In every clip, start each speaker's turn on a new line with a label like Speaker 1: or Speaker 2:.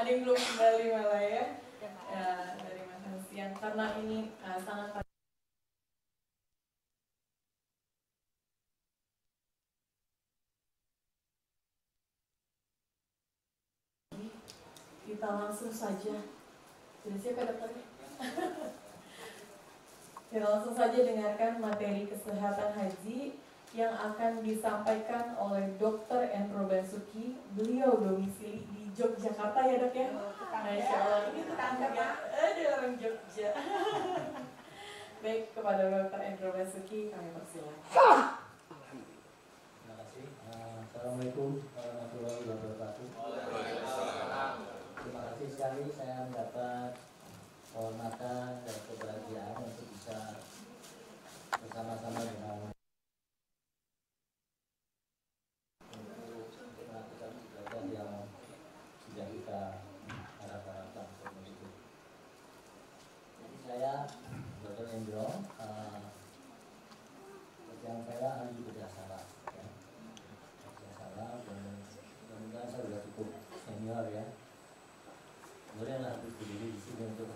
Speaker 1: Ada yang belum kembali malah ya, dari makan siang karena ini sangat kita langsung saja. Sudah siap ya dokternya? Kita langsung saja dengarkan materi kesehatan haji yang akan disampaikan oleh Dr. Endro Basuki. Beliau domisili di Yogyakarta ya dok ya? Masya Allah, ini tetangga ya? Ada orang Jogja. Baik, kepada Dr. Endro Basuki kami persilakan.
Speaker 2: Terima kasih. Assalamualaikum warahmatullahi wabarakatuh. Terima kasih sekali saya mendapat kehormatan dan kebahagiaan untuk bisa bersama-sama dengan untuk melakukan ibadah yang sudah kita harap-harapkan seperti itu. Jadi saya Dr. Endro, yang saya ahli bedah saraf, ya. Bedah saraf, dan mudah-mudahan saya sudah cukup senior ya. Bolehlah berdiri di sini untuk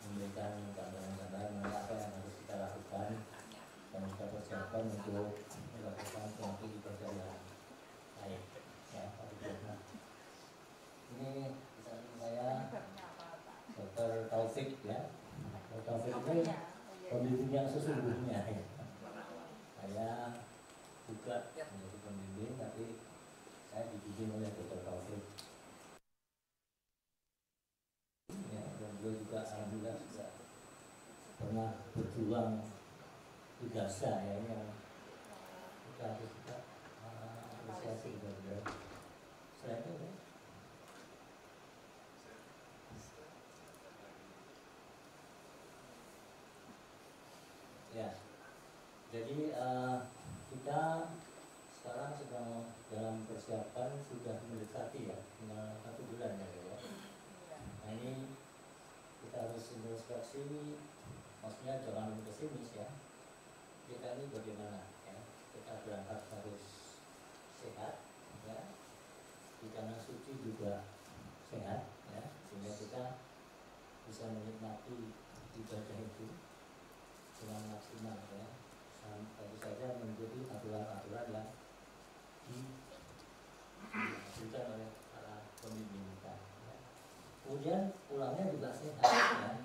Speaker 2: memberikan gambaran-gambaran mengenai apa yang harus kita lakukan dan kita persiapkan untuk melakukan suatu ibadah yang baik. Ya, ini di samping saya Dr. Taufik ya. Dr. Taufik ini pembimbing yang sesungguhnya ya. Saya juga menjadi pembimbing, tapi saya dibimbing oleh Dr. Taufik. Ya, dan beliau juga alhamdulillah sudah pernah berjuang di Gaza ya, ini yang kita harus kita apresiasi benar-benar. Selain itu ya, jadi kita sekarang sedang dalam persiapan, sudah mendekati ya, tinggal 1 bulan ya. Nah ini kita harus introspeksi, maksudnya jangan pesimis ya. Kita ini bagaimana ya? Kita berangkat harus sehat ya. Di tanah suci juga sehat ya, sehingga kita bisa menikmati ibadah itu dengan maksimal ya. Tentu saja mengikuti aturan-aturan yang diajukan oleh para pembimbing kita. Ya. Kemudian pulangnya juga sehat ya.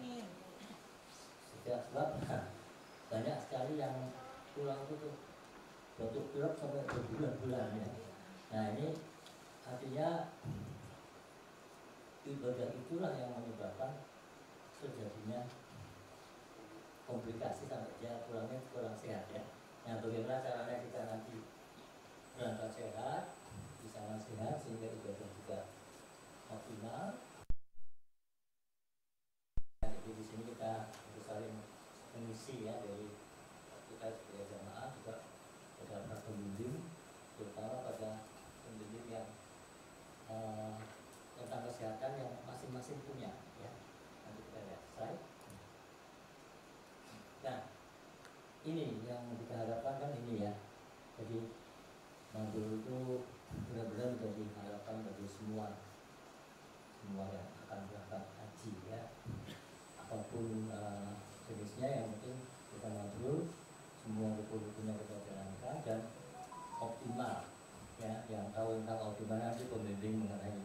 Speaker 2: Sejak sebab banyak sekali yang pulang itu batuk pilek sampai berbulan-bulan ya. Nah ini artinya ibadah itulah yang menyebabkan terjadinya komplikasi sampai dia pulangnya kurang sehat ya. Nah bagaimana caranya kita nanti berangkat sehat, di sana sehat sehingga ibadah juga optimal. Jadi di sini kita harus saling mengisi ya, dari kita sebagai jamaah juga pada pembimbing, terutama pada pembimbing yang tentang kesehatan yang masing-masing punya ya. Nanti kita lihat slide. Nah ini yang kita harapkan kan ini ya. Jadi mandul itu benar-benar menjadi harapan bagi semua yang akan berangkat haji ya. Apapun jenisnya, yang penting kita mandul, semua rukun-rukunnya kita jalankan dan optimal ya. Yang tahu tentang optimal nanti pembimbing mengenai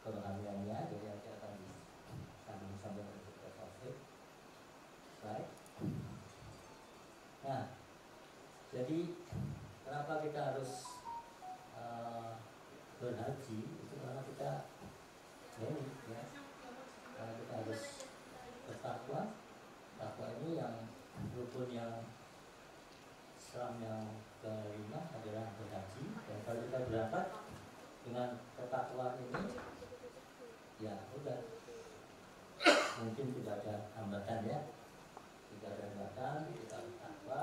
Speaker 2: kerohaniannya, jadi nanti akan disambung sampai ke topik slide. Nah jadi kenapa kita harus berhaji, itu karena kita ini ya, karena kita harus bertakwa. Takwa ini yang rukun yang Islam yang kelima adalah berhaji. Dan kalau kita berangkat dengan ketakwaan ini, ya udah, mungkin tidak ada hambatan ya, tidak ada hambatan. Kita bertakwa,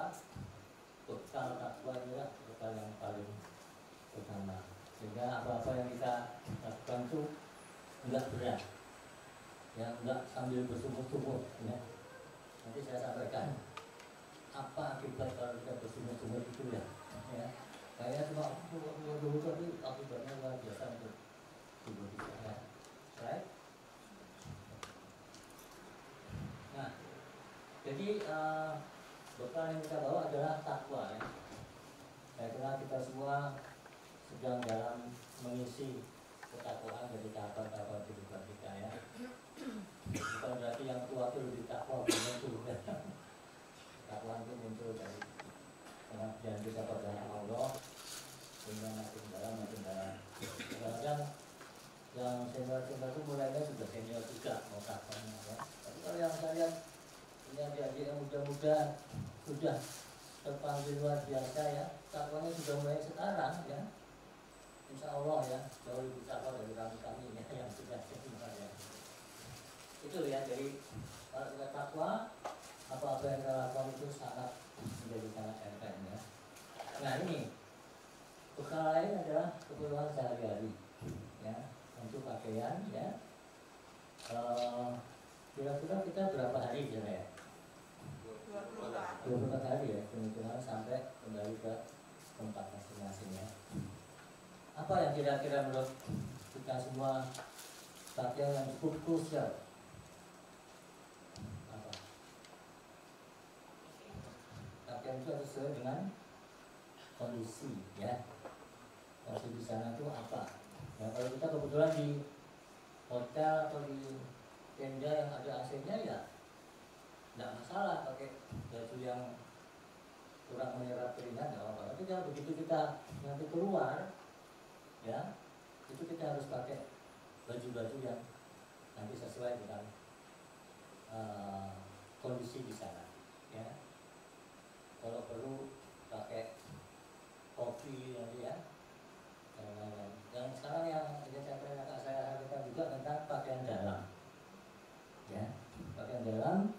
Speaker 2: bekal takwa inilah bekal yang paling utama, sehingga apa-apa yang kita lakukan itu enggak berat ya, enggak sambil bersungguh-sungguh ya. Nanti saya sampaikan apa akibat kalau kita bersungguh-sungguh itu ya. Saya cuma dulu tapi akibatnya luar biasa untuk tubuh kita ya. Right? Jadi bekal yang kita bawa adalah takwa ya. Saya kira kita semua sedang dalam mengisi ketakwaan dari tahapan-tahapan kehidupan kita ya. Bukan berarti yang tua itu lebih takwa, begitu. Ketakwaan itu muncul dari pengabdian kita pada Allah, sehingga makin dalam. Kadang-kadang yang senior-senior itu mulainya sudah senior juga mau takwanya ya. Tapi kalau yang saya lihat ini adik-adik yang muda-muda sudah terpanggil luar biasa ya, takwanya sudah mulai sekarang ya. Insya Allah ya, jauh lebih takwa dari kami ya, yang sudah senior ya. Itu ya, jadi kalau kita takwa, apa-apa yang kita lakukan itu sangat menjadi sangat enteng ya. Nah ini bekal lain adalah keperluan sehari-hari ya, untuk pakaian ya. Kira-kira kita berapa hari ya? 24 hari ya, kemungkinan sampai kembali ke tempat masing-masing ya. Apa yang kira-kira menurut kita semua pakaian yang cukup krusial? Apa? Pakaian itu harus sesuai dengan kondisi ya. Kondisi di sana itu apa? Ya, kalau kita kebetulan di hotel atau di tenda yang ada AC-nya ya tidak masalah pakai baju yang kurang menyerap keringat, tidak apa-apa. Tapi kalau begitu kita nanti keluar ya, itu kita harus pakai baju-baju yang nanti sesuai dengan kondisi di sana ya. Kalau perlu pakai kopi nanti ya. Dan sekarang yang saya katakan juga tentang pakaian dalam ya. Pakaian dalam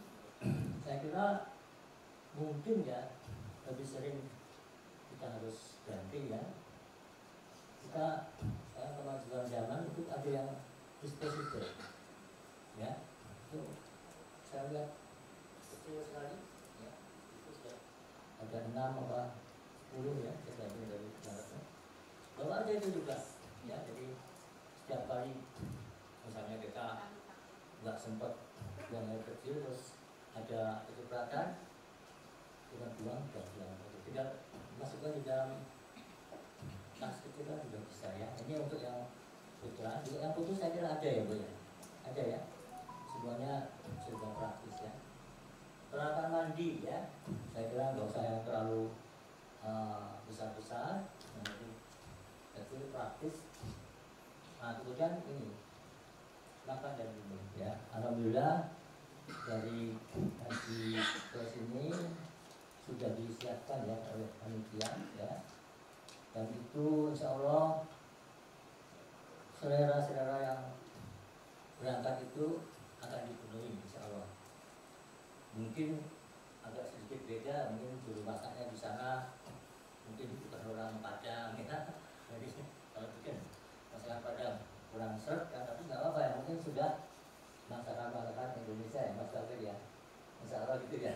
Speaker 2: saya kira mungkin ya lebih sering kita harus ganti ya. Kita kemajuan zaman itu ada yang disposable ya. Itu saya lihat kecil sekali ya. Itu sudah ada 6 apa 10 ya, tergantung dari baratnya. Bawa aja itu juga ya. Jadi setiap kali misalnya kita nggak sempat buang air kecil terus ada kecipratan, kita buang, tinggal masukkan di dalam tas kecil kan sudah bisa ya. Ini untuk yang putra, juga yang putus saya kira ada ya Bu ya, ada ya, semuanya sudah praktis ya. Peralatan mandi ya, saya kira nggak usah yang terlalu besar-besar, nanti kecil praktis. Nah kemudian ini makan dan minum ya. Alhamdulillah dari haji ke sini sudah disiapkan ya oleh panitia ya. Dan itu insya Allah selera-selera yang berangkat itu akan dipenuhi insya Allah. Mungkin agak sedikit beda, mungkin juru masaknya di sana mungkin bukan orang Padang ya. Jadi kalau bikin masakan Padang kurang seret ya, tapi nggak apa-apa ya, mungkin sudah masakan Indonesia ya Mas David ya, insya Allah gitu ya.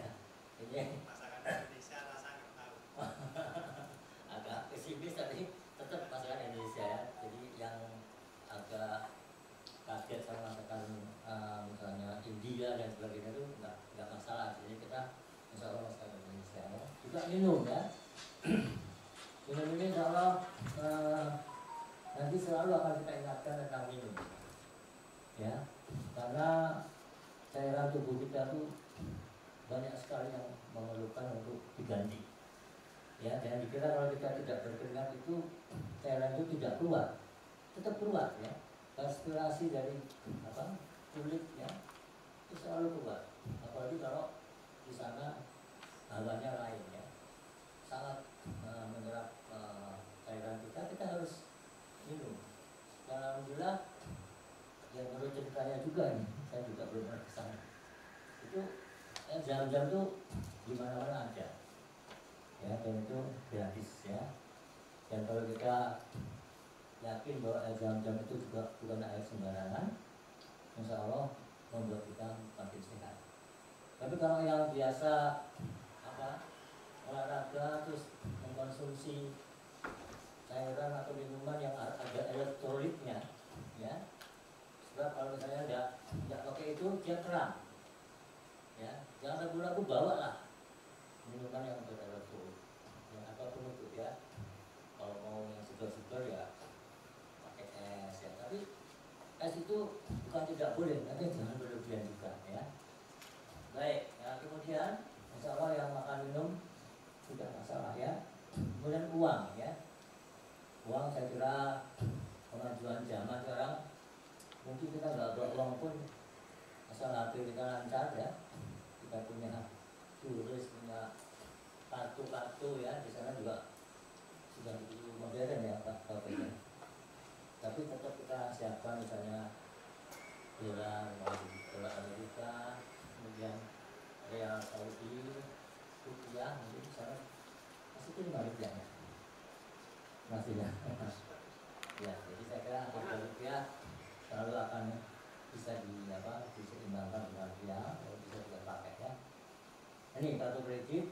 Speaker 2: Ini
Speaker 3: masakan Indonesia rasa nggak tahu.
Speaker 2: agak pesimis tapi tetap masakan Indonesia ya. Jadi yang agak kaget sama masakan misalnya India dan sebagainya itu nggak masalah. Jadi kita insya Allah masakan Indonesia ya. Juga minum ya. Minum ini insya Allah nanti selalu akan kita ingatkan tentang minum ya, karena cairan tubuh kita tuh banyak sekali yang memerlukan untuk diganti ya. Jangan dikira kalau kita tidak berkeringat itu cairan itu tidak keluar, tetap keluar ya. Transpirasi dari kulit ya itu selalu keluar, apalagi kalau di sana hawanya lain ya, sangat menyerap cairan kita harus minum. Dan alhamdulillah yang menurut ceritanya juga nih, saya juga belum pernah kesana. Itu jam-jam tuh di mana-mana ada ya, dan itu gratis ya. Dan kalau kita yakin bahwa air jam-jam itu juga bukan air sembarangan, insya Allah membuat kita makin sehat. Tapi kalau yang biasa olahraga terus mengkonsumsi cairan atau minuman yang ada elektrolitnya ya, sebab kalau misalnya tidak pakai itu dia kram ya, Yang ragu-ragu bawa lah minuman yang beralkohol, ya atau penutup ya. Kalau mau yang segar-segar ya pakai es ya. Tapi es itu bukan tidak boleh, tapi jangan berlebihan juga ya. Baik, ya kemudian insya Allah yang makan minum sudah masalah ya. Kemudian uang ya. Uang saya kira kemajuan zaman sekarang mungkin kita nggak bawa uang pun asal HP kita lancar ya. Kita punya tulis, punya kartu-kartu ya, di sana juga sudah begitu modern ya Pak ya. Tapi tetap kita siapkan misalnya dolar Amerika, kemudian real Saudi, rupiah, mungkin di sana masih itu 5 rupiah ya. Masih ya. Ya, jadi saya kira harga rupiah selalu akan bisa diseimbangkan dengan rupiah, kalau bisa kita pakai ya. Ini kartu kredit,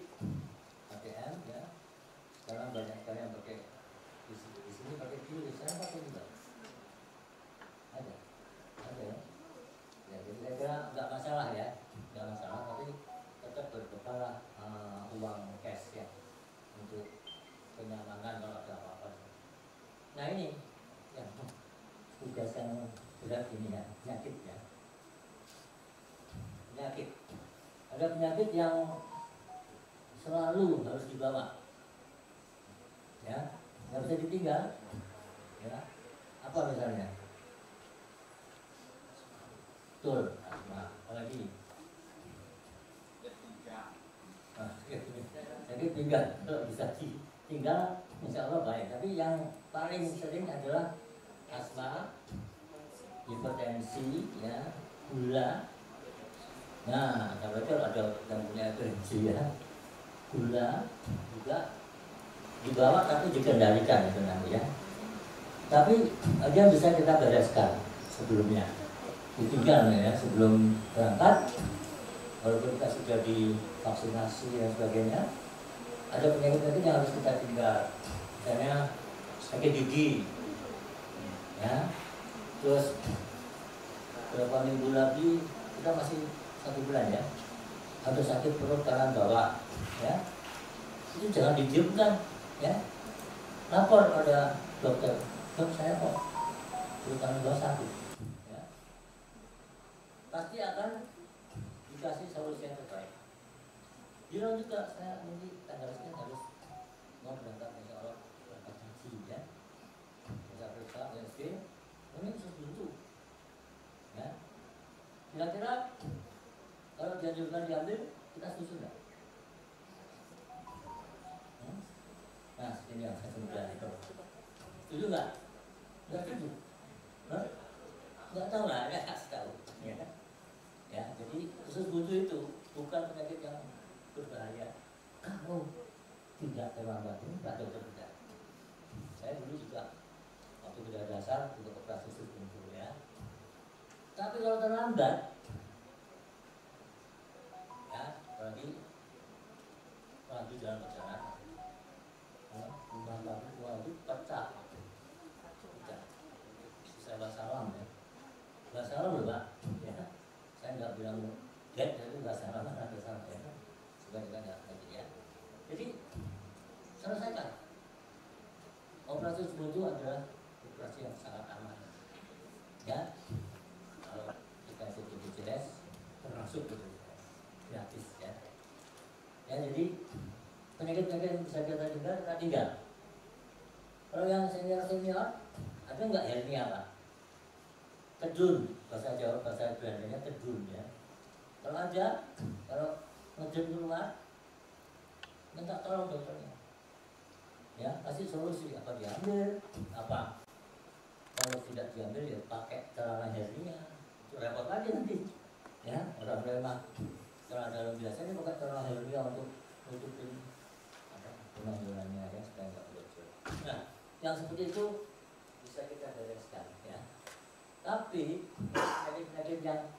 Speaker 2: ATM ya. Sekarang banyak sekali yang pakai di sini pakai QRIS, saya pakai juga. Ada ya. Ya, jadi saya kira nggak masalah ya, nggak masalah, tapi tetap berbekal uang cash ya untuk kenyamanan kalau ada apa-apa. Nah ini ya tugas yang berat ini ya, penyakit ya. Penyakit. Ada penyakit yang selalu harus dibawa, ya, nggak bisa ditinggal, ya. Apa misalnya? Betul, asma. Apalagi? Sakit pinggang. Kalau bisa ditinggal, insya Allah baik. Tapi yang paling sering adalah asma, hipertensi, ya, gula. Nah, kalau ada yang punya hipertensi ya, gula juga dibawa tapi dikendalikan sebenarnya ya. Tapi dia bisa kita bereskan sebelumnya. Ditinggal ya sebelum berangkat, walaupun kita sudah divaksinasi dan sebagainya, ada penyakit-penyakit yang harus kita tinggal, misalnya sakit gigi ya, terus beberapa minggu lagi kita masih 1 bulan ya, atau sakit perut kanan bawah ya, itu jangan didiamkan ya, lapor pada dokter, dok saya kok perut kanan bawah sakit, pasti akan dikasih solusi yang terbaik. Bilang juga saya nanti tanggal sekian harus mau berangkat insya Allah berangkat haji ya. Bisa periksa USG, ini khusus dulu. Ya. Kira-kira kalau dianjurkan diambil, kita setuju nggak? Nah, ini yang saya sudah itu. Setuju nggak? Nggak setuju. Nggak tahu lah, nggak kasih tahu. Ya, jadi khusus buntu itu bukan penyakit yang berbahaya. Kamu tidak terlambat, ini Pak Dokter tidak. Saya dulu juga waktu belajar dasar untuk operasi khusus buntu ya. Tapi kalau terlambat, ya, apalagi dalam perjalanan, rumah tangga itu pecah, bisa salam ya, salam loh Pak. Ya. Saya nggak bilang dead, tapi nggak salah mana ada salah ya, supaya kita nggak lagi ya. Jadi selesaikan. Operasi buntu adalah operasi yang sangat aman, ya. Kalau kita ikut BPJS termasuk BPJS gratis ya. Ya jadi penyakit-penyakit yang bisa kita tinggal. Kalau yang senior ada nggak hernia Pak? Kedun, bahasa Jawa, bahasa Belandanya kedun ya. Kalau ada, kalau ngedun keluar, minta tolong dokternya. Ya, kasih solusi, apa diambil, apa. Kalau tidak diambil ya pakai celana hernia, itu repot lagi nanti. Ya, orang lemah. Celana dalam biasanya pakai celana hernia untuk nutupin penampilannya ya supaya nggak bocor. Nah, yang seperti itu bisa kita bereskan ya. Tapi penyakit-penyakit yang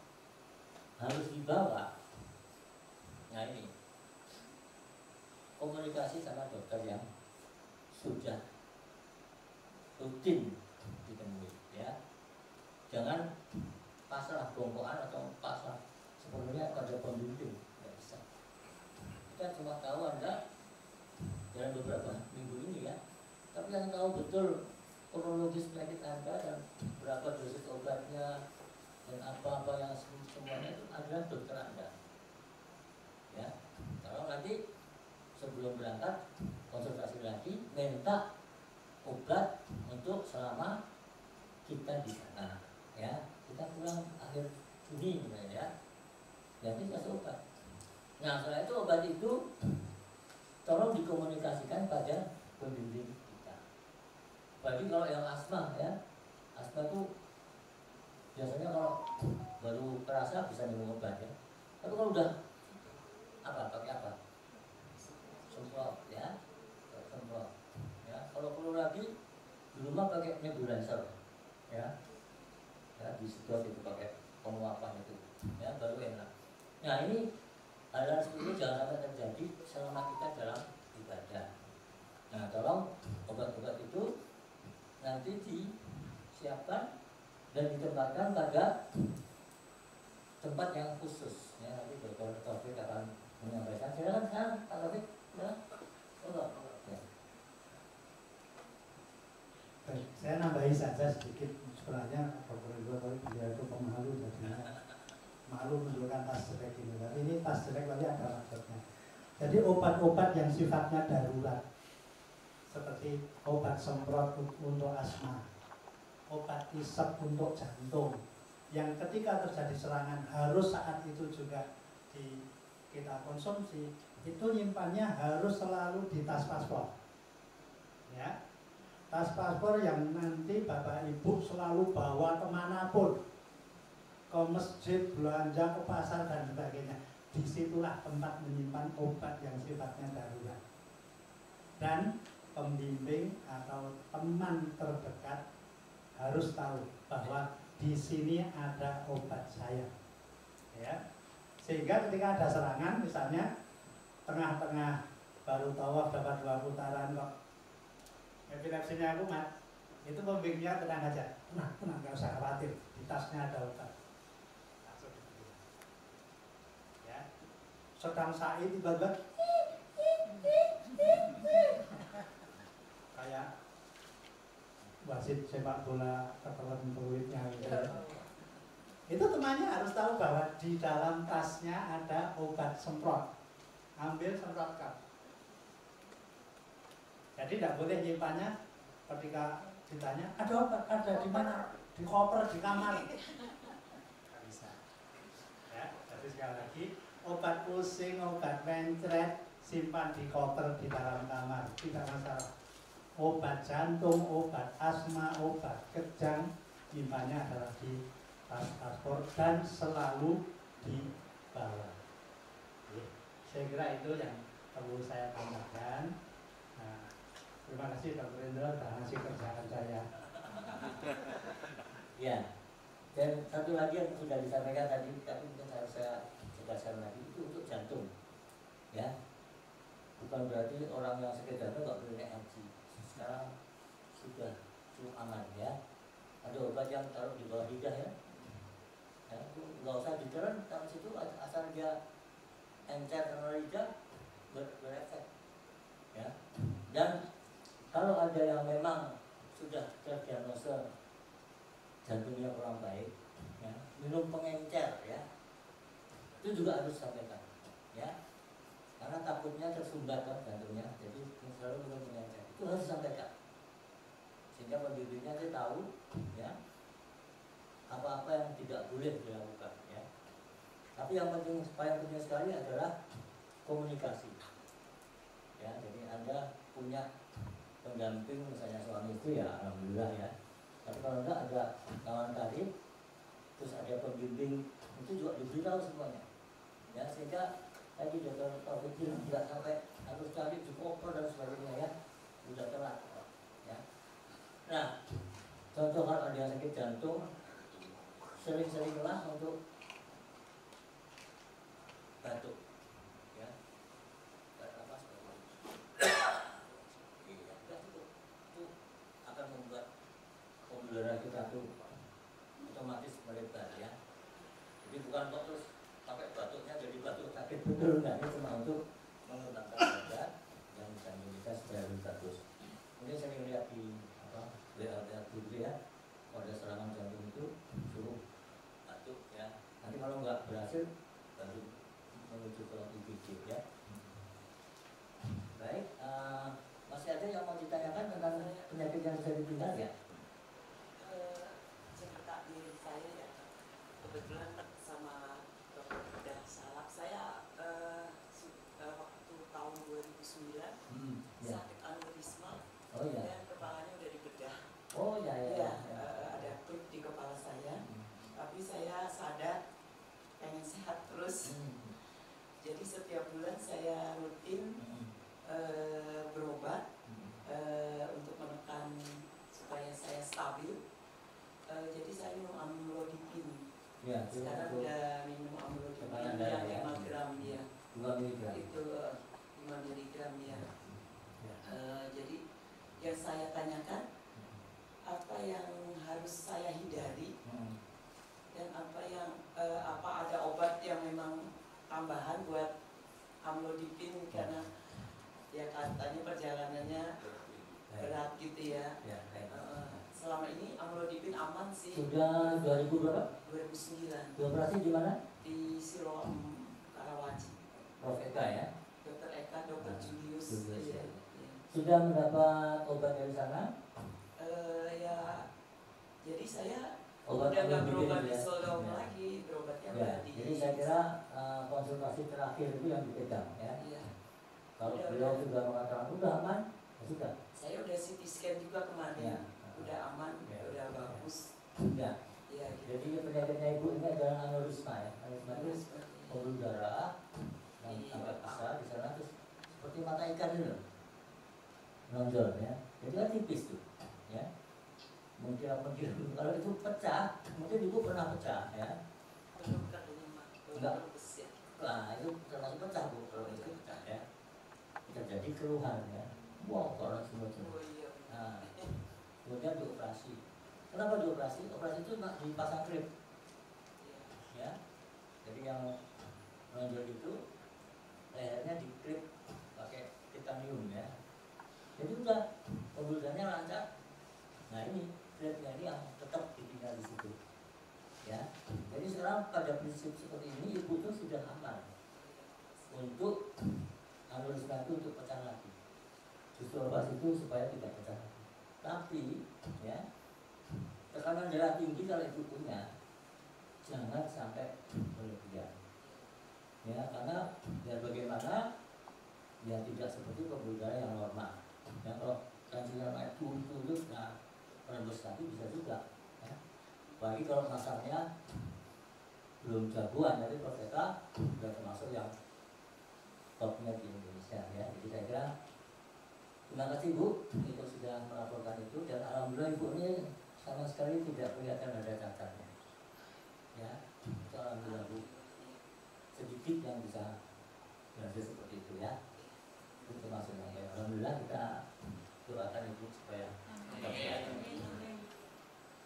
Speaker 2: harus dibawa, nah ini komunikasi sama dokter yang sudah rutin ditemui ya. Jangan pasrah bongkoan atau pasrah sepenuhnya pada pembimbing, nggak bisa. Saya cuma tahu Anda dalam beberapa minggu ini ya, tapi yang tahu betul kronologis penyakit Anda dan berapa dosis obatnya dan apa-apa yang semuanya itu adalah dokter Anda. Ya, kalau nanti sebelum berangkat konsultasi lagi, minta obat untuk selama kita di sana. Ya, kita pulang akhir Juni ya. Jadi kasih obat. Nah, setelah itu obat itu tolong dikomunikasikan pada pembimbing kita. Bagi kalau yang asma ya, asma itu biasanya kalau baru kerasa bisa minum obat ya. Tapi kalau udah pakai apa? Semprot ya, semprot. Ya, kalau perlu lagi di rumah pakai nebulizer ya, disedot itu pakai penguapan itu, ya baru enak. Nah ini hal-hal seperti ini jangan sampai terjadi selama kita dalam ibadah. Nah tolong obat-obat itu nanti disiapkan dan ditempatkan pada tempat yang khusus. Ya nanti Dr. Taufik akan menyampaikan. Silakan sekarang Pak Taufik. Ya. Ya.
Speaker 4: Baik, saya nambahi saja sedikit. Sebenarnya Dr. Ridho beliau itu pemalu, jadinya malu menunjukkan tas jelek ini. Tapi ini tas jelek tapi ada maksudnya. Jadi obat-obat yang sifatnya darurat, seperti obat semprot untuk asma, obat isep untuk jantung, yang ketika terjadi serangan harus saat itu juga kita konsumsi, itu nyimpannya harus selalu di tas paspor. Ya. Tas paspor yang nanti Bapak Ibu selalu bawa kemanapun, ke masjid, belanja, ke pasar dan sebagainya. Disitulah tempat menyimpan obat yang sifatnya darurat. Dan pembimbing atau teman terdekat harus tahu bahwa di sini ada obat saya. Ya. Sehingga ketika ada serangan, misalnya tengah-tengah baru tawaf dapat 2 putaran kok epilepsinya kumat, itu pembimbingnya tenang aja, tenang, nggak usah khawatir, di tasnya ada obat. Langsung dibeli. Ya, sedang Said tiba-tiba kayak wasit sepak bola ketelan peluitnya gitu. Itu temannya harus tahu bahwa di dalam tasnya ada obat semprot. Ambil semprotkan. Jadi tidak boleh nyimpannya ketika ditanya, ada obat, ada di mana? Di koper, di kamar. Tidak bisa. Ya, jadi sekali lagi, obat pusing, obat mencret, simpan di koper di dalam kamar, tidak masalah. Obat jantung, obat asma, obat kejang, nyimpannya adalah di tas paspor dan selalu di bawah. Saya kira itu yang perlu saya tambahkan. Nah, terima kasih Dr. Indra sudah ngasih kerjaan saya.
Speaker 2: Ya, dan satu lagi yang sudah disampaikan tadi, tapi mungkin harus saya jelaskan lagi, itu untuk jantung. Ya, bukan berarti orang yang sakit jantung nggak boleh naik haji. Sekarang sudah cukup aman ya. Ada obat yang taruh di bawah lidah ya. Ya, nggak usah di jalan, taruh situ asal dia encer karena lidah berefek. Ya, dan kalau ada yang memang sudah terdiagnosa jantungnya kurang baik, ya, minum pengencer ya, itu juga harus disampaikan, ya, karena takutnya tersumbat kan jantungnya, jadi selalu minum pengencer itu harus disampaikan, sehingga pembimbingnya dia tahu, ya, apa-apa yang tidak boleh dilakukan, ya. Tapi yang penting, paling penting sekali adalah komunikasi, ya, jadi Anda punya pendamping misalnya suami itu ya alhamdulillah ya. Tapi kalau enggak ada kawan karib, terus ada pembimbing, itu juga diberitahu semuanya. Ya sehingga tadi Dr. Taufik tidak sampai harus cari di koper dan sebagainya ya, sudah telat. Ya. Nah, contoh kalau ada yang sakit jantung, sering-seringlah untuk batuk. Ya. Tarik nafas. Akan membuat pembuluh darah kita tuh otomatis melebar ya. Jadi bukan kok terus pakai batuknya jadi batuk sakit betul, enggak, ini cuma untuk gitu ya. Kalau ada serangan jantung itu suruh batuk ya. Nanti kalau nggak berhasil baru menuju ke IGD ya. Baik, masih ada yang mau ditanyakan tentang penyakit yang bisa ditinggal ya?
Speaker 5: Cerita diri saya ya, kebetulan sama dokter bedah salak saya waktu tahun 2009
Speaker 2: Ya.
Speaker 5: sakit aneurisma
Speaker 2: Oh ya.
Speaker 5: dan kepalanya udah dibedah.
Speaker 2: Oh ya ya.
Speaker 5: Ada klip di kepala saya, tapi saya sadar pengen sehat terus. Jadi setiap bulan saya rutin berobat untuk menekan supaya saya stabil. Jadi saya minum amlodipin.
Speaker 2: Ya,
Speaker 5: Sekarang udah minum amlodipin yang 5 gram ya.
Speaker 2: 2 miligram.
Speaker 5: Itu 5 miligram ya. Jadi yang saya tanyakan apa yang harus saya hindari dan apa yang apa ada obat yang memang tambahan buat amlodipin karena ya katanya perjalanannya berat gitu ya. Selama ini amlodipin aman sih.
Speaker 2: Sudah 2000 berapa?
Speaker 5: 2009
Speaker 2: Dioperasi di mana?
Speaker 5: di Siloam Karawaci.
Speaker 2: Prof Eka ya.
Speaker 5: Dr. Eka, Dr. Julius.
Speaker 2: Julius,
Speaker 5: Iya,
Speaker 2: ya.
Speaker 5: iya.
Speaker 2: Sudah mendapat obat dari sana?
Speaker 5: Ya, jadi saya
Speaker 2: Obat
Speaker 5: udah nggak
Speaker 2: amlodipin
Speaker 5: berobat di
Speaker 2: ya.
Speaker 5: Siloam
Speaker 2: Ya.
Speaker 5: lagi, berobatnya
Speaker 2: Ya,
Speaker 5: udah di.
Speaker 2: jadi saya kira konsultasi terakhir itu yang dipegang ya.
Speaker 5: Iya.
Speaker 2: Kalau
Speaker 5: Udah,
Speaker 2: beliau
Speaker 5: udah.
Speaker 2: sudah mengatakan udah aman, ya sudah.
Speaker 5: Saya udah CT scan juga kemarin,
Speaker 2: Ya.
Speaker 5: udah aman,
Speaker 2: Ya.
Speaker 5: udah bagus.
Speaker 2: Ya.
Speaker 5: Iya, gitu.
Speaker 2: Jadi penyakitnya ibu ini adalah aneurisma ya. Aneurisma itu pembuluh darah yang
Speaker 5: Iya,
Speaker 2: agak
Speaker 5: Pak.
Speaker 2: besar di sana terus seperti mata ikan itu loh. Nonjol ya. Jadi kan tipis tuh, ya. Mungkin kalau itu pecah, mungkin ibu pernah pecah ya.
Speaker 5: Belum katanya Mak,
Speaker 2: Enggak.
Speaker 5: belum ya.
Speaker 2: Nah itu termasuk pecah bu, kalau itu pecah ya. Terjadi keluhan ya. Wow, kalau semua
Speaker 5: Oh iya.
Speaker 2: Nah, kemudian dioperasi. Kenapa dioperasi? Operasi itu dipasang klip,
Speaker 5: Iya.
Speaker 2: ya. Jadi yang menonjol itu lehernya diklip pakai titanium ya. Jadi udah pembuluhannya lancar. Nah ini klipnya ini yang tetap ditinggal di situ, ya. Jadi sekarang pada prinsip seperti ini ibu itu sudah aman untuk aneurisma itu untuk pecah lagi. Justru operasi itu supaya tidak pecah lagi. Tapi ya tekanan darah tinggi kalau ibu punya jangan sampai berlebihan. Ya karena biar bagaimana ya tidak seperti pembuluh darah yang normal. Ya kalau tensinya naik turun, nah penembus nanti bisa juga. Ya. Apalagi kalau masarnya belum jagoan, jadi Prof Eka sudah termasuk yang topnya di Indonesia ya. Jadi saya kira terima kasih Bu, itu sudah melaporkan itu dan alhamdulillah Ibu ini sama sekali tidak kelihatan ada cacatnya. Ya, itu alhamdulillah Bu. Sedikit yang bisa berhasil seperti itu ya. Itu termasuk yang baik. Alhamdulillah kita doakan Ibu supaya tetap sehat.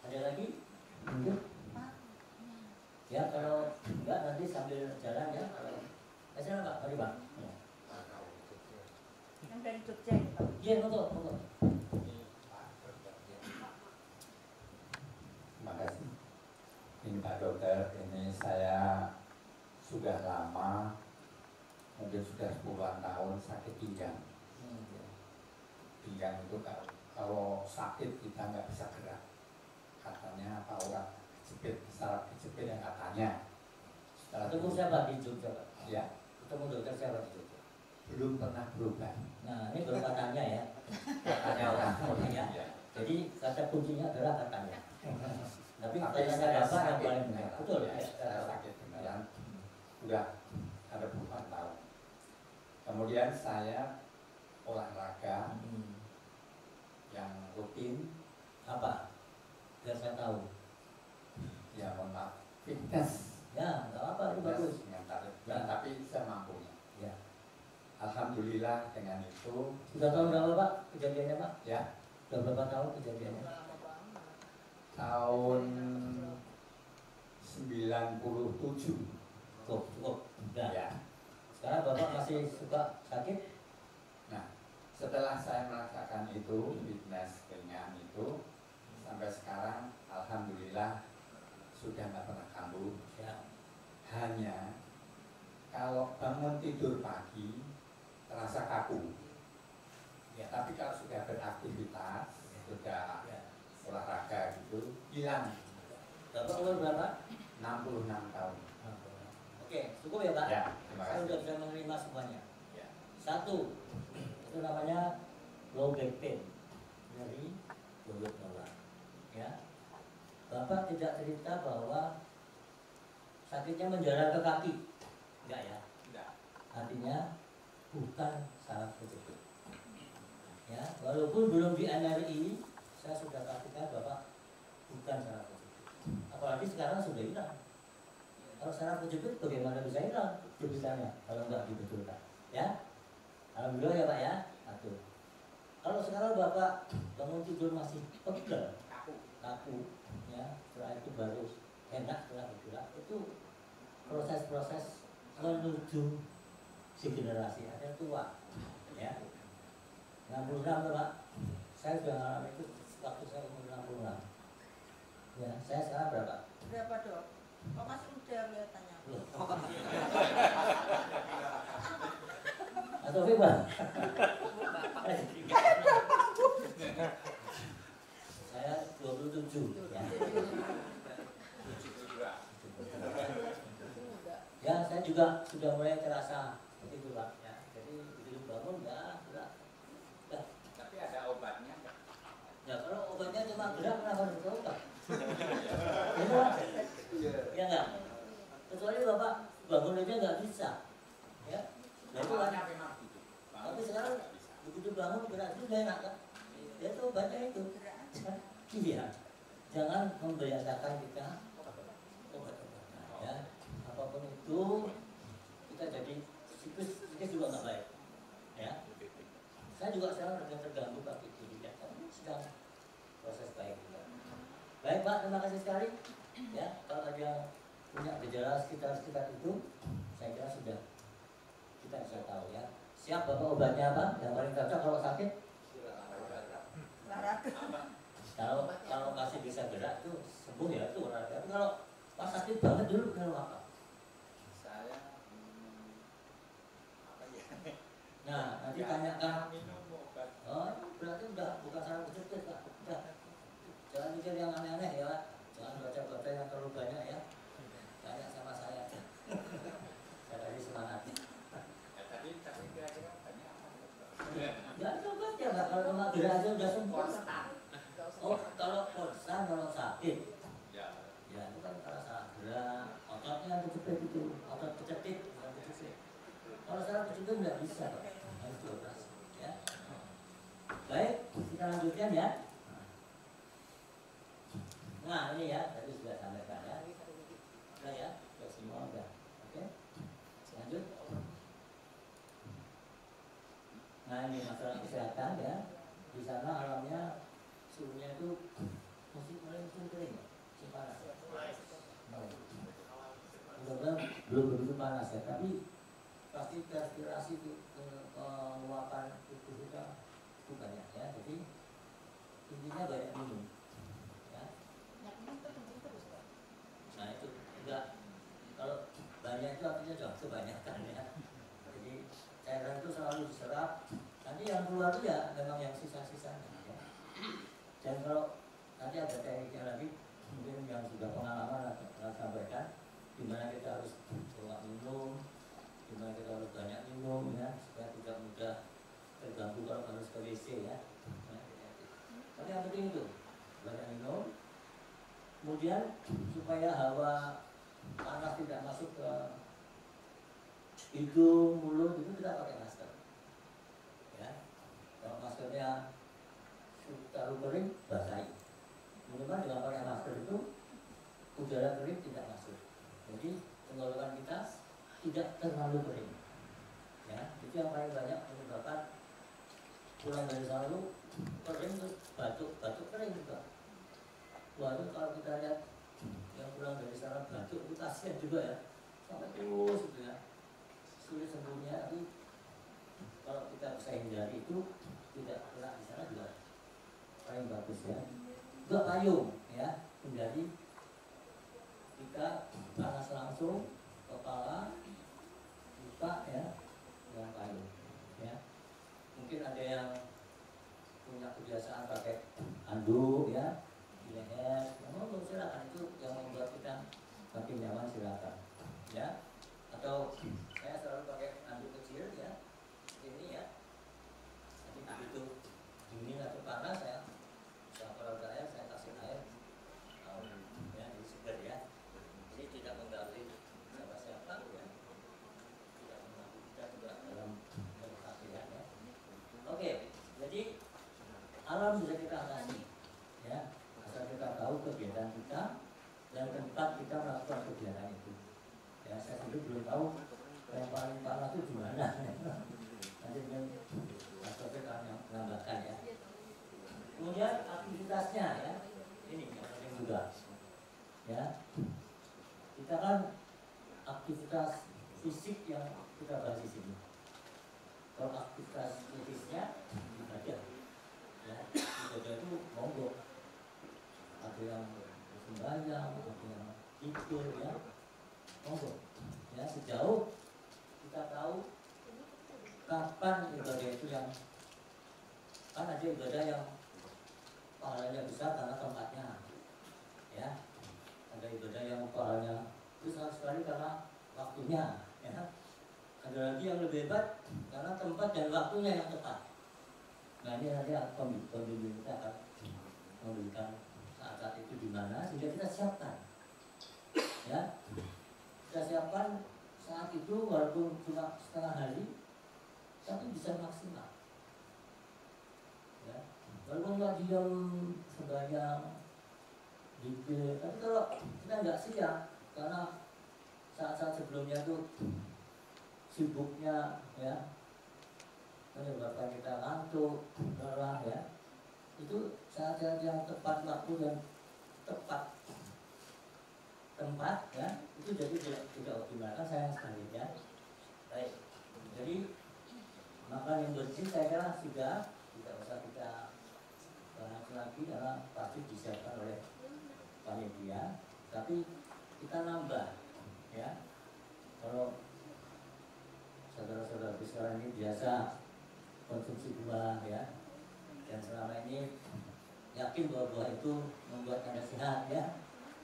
Speaker 2: Ada lagi? Mungkin? Ya kalau enggak nanti sambil jalan ya. Kalau silakan Pak, mari Pak. Ya.
Speaker 1: Yang dari Jogja ya Pak?
Speaker 2: Iya, betul.
Speaker 6: Terima kasih. Ini Pak Dokter, ini saya sudah lama, mungkin sudah 10-an tahun sakit pinggang. Pinggang itu kalau sakit kita nggak bisa gerak. Katanya apa orang kejepit, saraf kejepit yang katanya. Setelah
Speaker 2: Ketemu siapa di Jogja Pak?
Speaker 6: Ya,
Speaker 2: Ketemu dokter siapa di Jogja?
Speaker 6: belum pernah berubah.
Speaker 2: Nah ini baru katanya ya.
Speaker 6: Katanya orang
Speaker 2: Ya.
Speaker 6: ya.
Speaker 2: Jadi kata kuncinya adalah katanya. Tapi
Speaker 6: Tapi
Speaker 2: katanya
Speaker 6: saya
Speaker 2: Bapak yang
Speaker 6: sakit
Speaker 2: paling benar.
Speaker 6: beneran.
Speaker 2: Betul
Speaker 6: Ya,
Speaker 2: ya.
Speaker 6: saya sakit beneran. Udah ada puluhan tahun. Kemudian saya olahraga yang rutin,
Speaker 2: Apa? Biar saya tahu.
Speaker 6: ya mohon maaf, fitness.
Speaker 2: Ya, nggak apa, itu bagus.
Speaker 6: Dengan tarif,
Speaker 2: Ya.
Speaker 6: tapi semampunya.
Speaker 2: Ya.
Speaker 6: Alhamdulillah dengan itu
Speaker 2: Sudah tahun berapa Pak kejadiannya Pak?
Speaker 6: ya
Speaker 2: Sudah berapa tahun kejadiannya?
Speaker 6: tahun 97
Speaker 2: Cukup. Udah.
Speaker 6: ya.
Speaker 2: Sekarang Bapak masih suka sakit?
Speaker 6: Nah, setelah saya merasakan itu fitness ringan itu, sampai sekarang alhamdulillah sudah nggak pernah kambuh ya. Hanya kalau bangun tidur pagi terasa kaku ya, tapi kalau sudah beraktivitas sudah olahraga gitu hilang.
Speaker 2: Bapak umur berapa?
Speaker 6: 66 tahun.
Speaker 2: Oke, cukup ya Pak?
Speaker 6: Ya, terima
Speaker 2: Saya
Speaker 6: kasih.
Speaker 2: sudah bisa menerima semuanya.
Speaker 6: Ya.
Speaker 2: Satu, itu namanya low back pain dari mulut bawah. Ya, Bapak tidak cerita bahwa sakitnya menjalar ke kaki, enggak ya?
Speaker 6: Tidak.
Speaker 2: Artinya bukan saraf kejepit. Ya, walaupun belum di MRI, saya sudah pastikan Bapak bukan saraf kejepit. Apalagi sekarang sudah hilang. Kalau saraf kejepit bagaimana bisa hilang jepitannya kalau nggak dibetulkan? Ya, alhamdulillah ya Pak ya. Satu. Kalau sekarang Bapak bangun tidur masih pegel, kaku, ya, setelah itu baru enak setelah bergerak. Itu proses-proses menuju si generasi ada tua, ya. 66 Pak. Saya sudah mengalami itu waktu saya umur 66. Ya, saya sekarang berapa?
Speaker 7: Berapa Dok? Kok masih muda kelihatannya?
Speaker 2: Atau Viva? Saya 27 ya. Ya, saya juga sudah mulai terasa seperti itu Pak ya. Jadi begitu bangun ya, sudah.
Speaker 6: Tapi ada obatnya nggak?
Speaker 2: Ya kalau obatnya cuma gerak kenapa harus obat? Ya Pak? Ya enggak? Kecuali Bapak bangun aja nggak bisa. Ya. Nah, itu kan.
Speaker 6: Memang gitu.
Speaker 2: Tapi sekarang begitu bangun gerak itu udah enak kan? Ya itu obatnya itu. Iya. Jangan membiasakan kita obat-obatan ya. Apapun itu kita jadi siklus juga nggak baik. Ya. Saya juga sekarang sedang terganggu kaki kiri ya. Tapi sedang proses baik juga. Baik Pak, terima kasih sekali. Ya, kalau ada yang punya gejala sekitar itu, saya kira sudah kita bisa tahu ya. Siap Bapak obatnya apa? Yang paling cocok kalau sakit?
Speaker 7: Olahraga.
Speaker 2: Kalau masih bisa gerak itu sembuh ya itu olahraga. Tapi kalau pas sakit banget dulu kalau apa?
Speaker 6: Saya apa ya?
Speaker 2: Nah, nanti tanyakan.
Speaker 6: Minum obat.
Speaker 2: Oh, berarti udah bukan saraf kejepit Pak. Udah. Jangan mikir yang aneh-aneh ya Pak. Jangan baca-baca yang terlalu banyak ya. Tanya sama saya aja. Saya kasih semangat.
Speaker 6: Ya, tapi kira-kira banyak apa?
Speaker 2: Ya coba ya Pak, kalau cuma gerak aja udah sembuh. Oh, kalau konstan, kalau sakit,
Speaker 6: Ya.
Speaker 2: ya itu kan kalau salah gerak, ototnya kejepit itu, otot kejepit, bukan kejepit. Kalau salah kejepit nggak bisa Pak, harus dioperasi. Ya. Baik, kita lanjutkan ya. Nah ini ya, tadi sudah sampaikan ya. Udah ya, sudah semua udah. Oke, lanjut. Nah ini masalah kesehatan ya. Di sana alamnya suhunya itu mulai musim kering ya, musim panas. Mudah-mudahan belum begitu panas ya, tapi pasti transpirasi itu penguapan tubuh kita itu banyak ya. Jadi intinya banyak minum. Ya. Nah itu enggak, kalau banyak itu artinya jangan kebanyakan ya. Jadi cairan itu selalu diserap. Nanti yang keluar itu ya memang yang sisa-sisanya ya. Dan kalau nanti ada tekniknya lagi, mungkin yang sudah pengalaman akan sampaikan, dimana kita harus banyak minum, dimana kita harus banyak minum ya, supaya tidak mudah terganggu kalau harus ke WC ya. Tapi yang penting itu banyak minum, kemudian supaya hawa panas tidak masuk ke hidung, mulut itu kita pakai masker. Ya, kalau maskernya terlalu kering, basahi. Minimal dengan pakai masker itu udara kering tidak masuk. Jadi tenggorokan kita tidak terlalu kering. Ya, itu yang paling banyak menyebabkan pulang dari sana kering terus batuk kering juga. Wah itu kalau kita lihat yang pulang dari sana batuk itu kasihan juga ya, sampai terus gitu ya, sulit sembuhnya. Tapi kalau kita bisa hindari itu tidak kena di sana juga paling bagus ya. juga payung ya, hindari jika panas langsung kepala buka ya dengan payung ya. Mungkin ada yang punya kebiasaan pakai handuk ya di leher, silakan, itu yang membuat kita makin nyaman, silakan ya. Atau saya selalu pakai handuk kecil ya, ini ya, jadi begitu dingin atau panas ya, kalau ada air saya kasih air ya, jadi segar ya, jadi tidak mengganggu siapa-siapa ya, tidak mengganggu kita juga dalam berpakaian ya. Oke, jadi alam bisa kita atasi ya, asal kita tahu kegiatan kita dan tempat kita melakukan kegiatan itu ya. Saya sendiri belum tahu yang paling parah itu gimana nanti dengan Pak akan menambahkan ya. Kemudian aktivitasnya ya, ini yang penting juga ya. Kita kan aktivitas fisik yang kita bahas di sini. Kalau aktivitas medisnya ibadah ya, ibadah itu monggo, ada yang sembahyang, ada yang tidur ya, monggo ya, sejauh kita tahu kapan ibadah itu yang, kan ada ibadah yang pahalanya besar karena tempatnya ya, ada ibadah yang pahalanya besar sekali karena waktunya ya, ada lagi yang lebih hebat karena tempat dan waktunya yang tepat. Nah ini nanti pembimbing kita akan memberikan saat-saat itu di mana sehingga kita siapkan ya, kita siapkan saat itu walaupun cuma setengah hari tapi bisa maksimal ya, walaupun nggak diam sembahyang dikit, tapi kalau kita nggak siap karena saat-saat sebelumnya tuh sibuknya ya, menyebabkan kita ngantuk, lelah ya, itu saat-saat yang tepat waktu dan tepat tempat ya, itu jadi tidak optimal, kan sayang sekali ya. Baik, jadi makan yang bersih saya kira sudah tidak usah kita bahas lagi karena pasti disiapkan oleh panitia, tapi kita nambah ya. Kalau saudara-saudara sekarang ini biasa konsumsi buah ya, dan selama ini yakin bahwa buah itu membuat Anda sehat ya,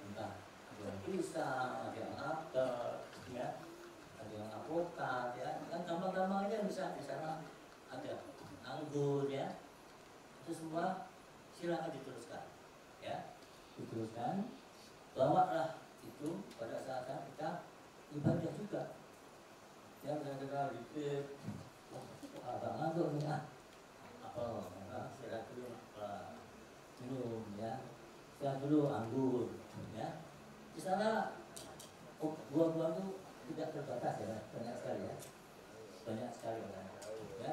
Speaker 2: entah ada yang pisang, ada yang apel ya, ada yang alpukat ya, kan gampang-gampangnya bisa di sana ada anggur ya, itu semua silakan diteruskan ya, diteruskan, bawalah itu pada saat-saat kita ibadah juga ya, kita dikit agak ngantuk nih apel, silakan dulu minum ya, silakan dulu anggur ya. Di sana buah-buah itu tidak terbatas ya, banyak sekali ya, banyak sekali ya.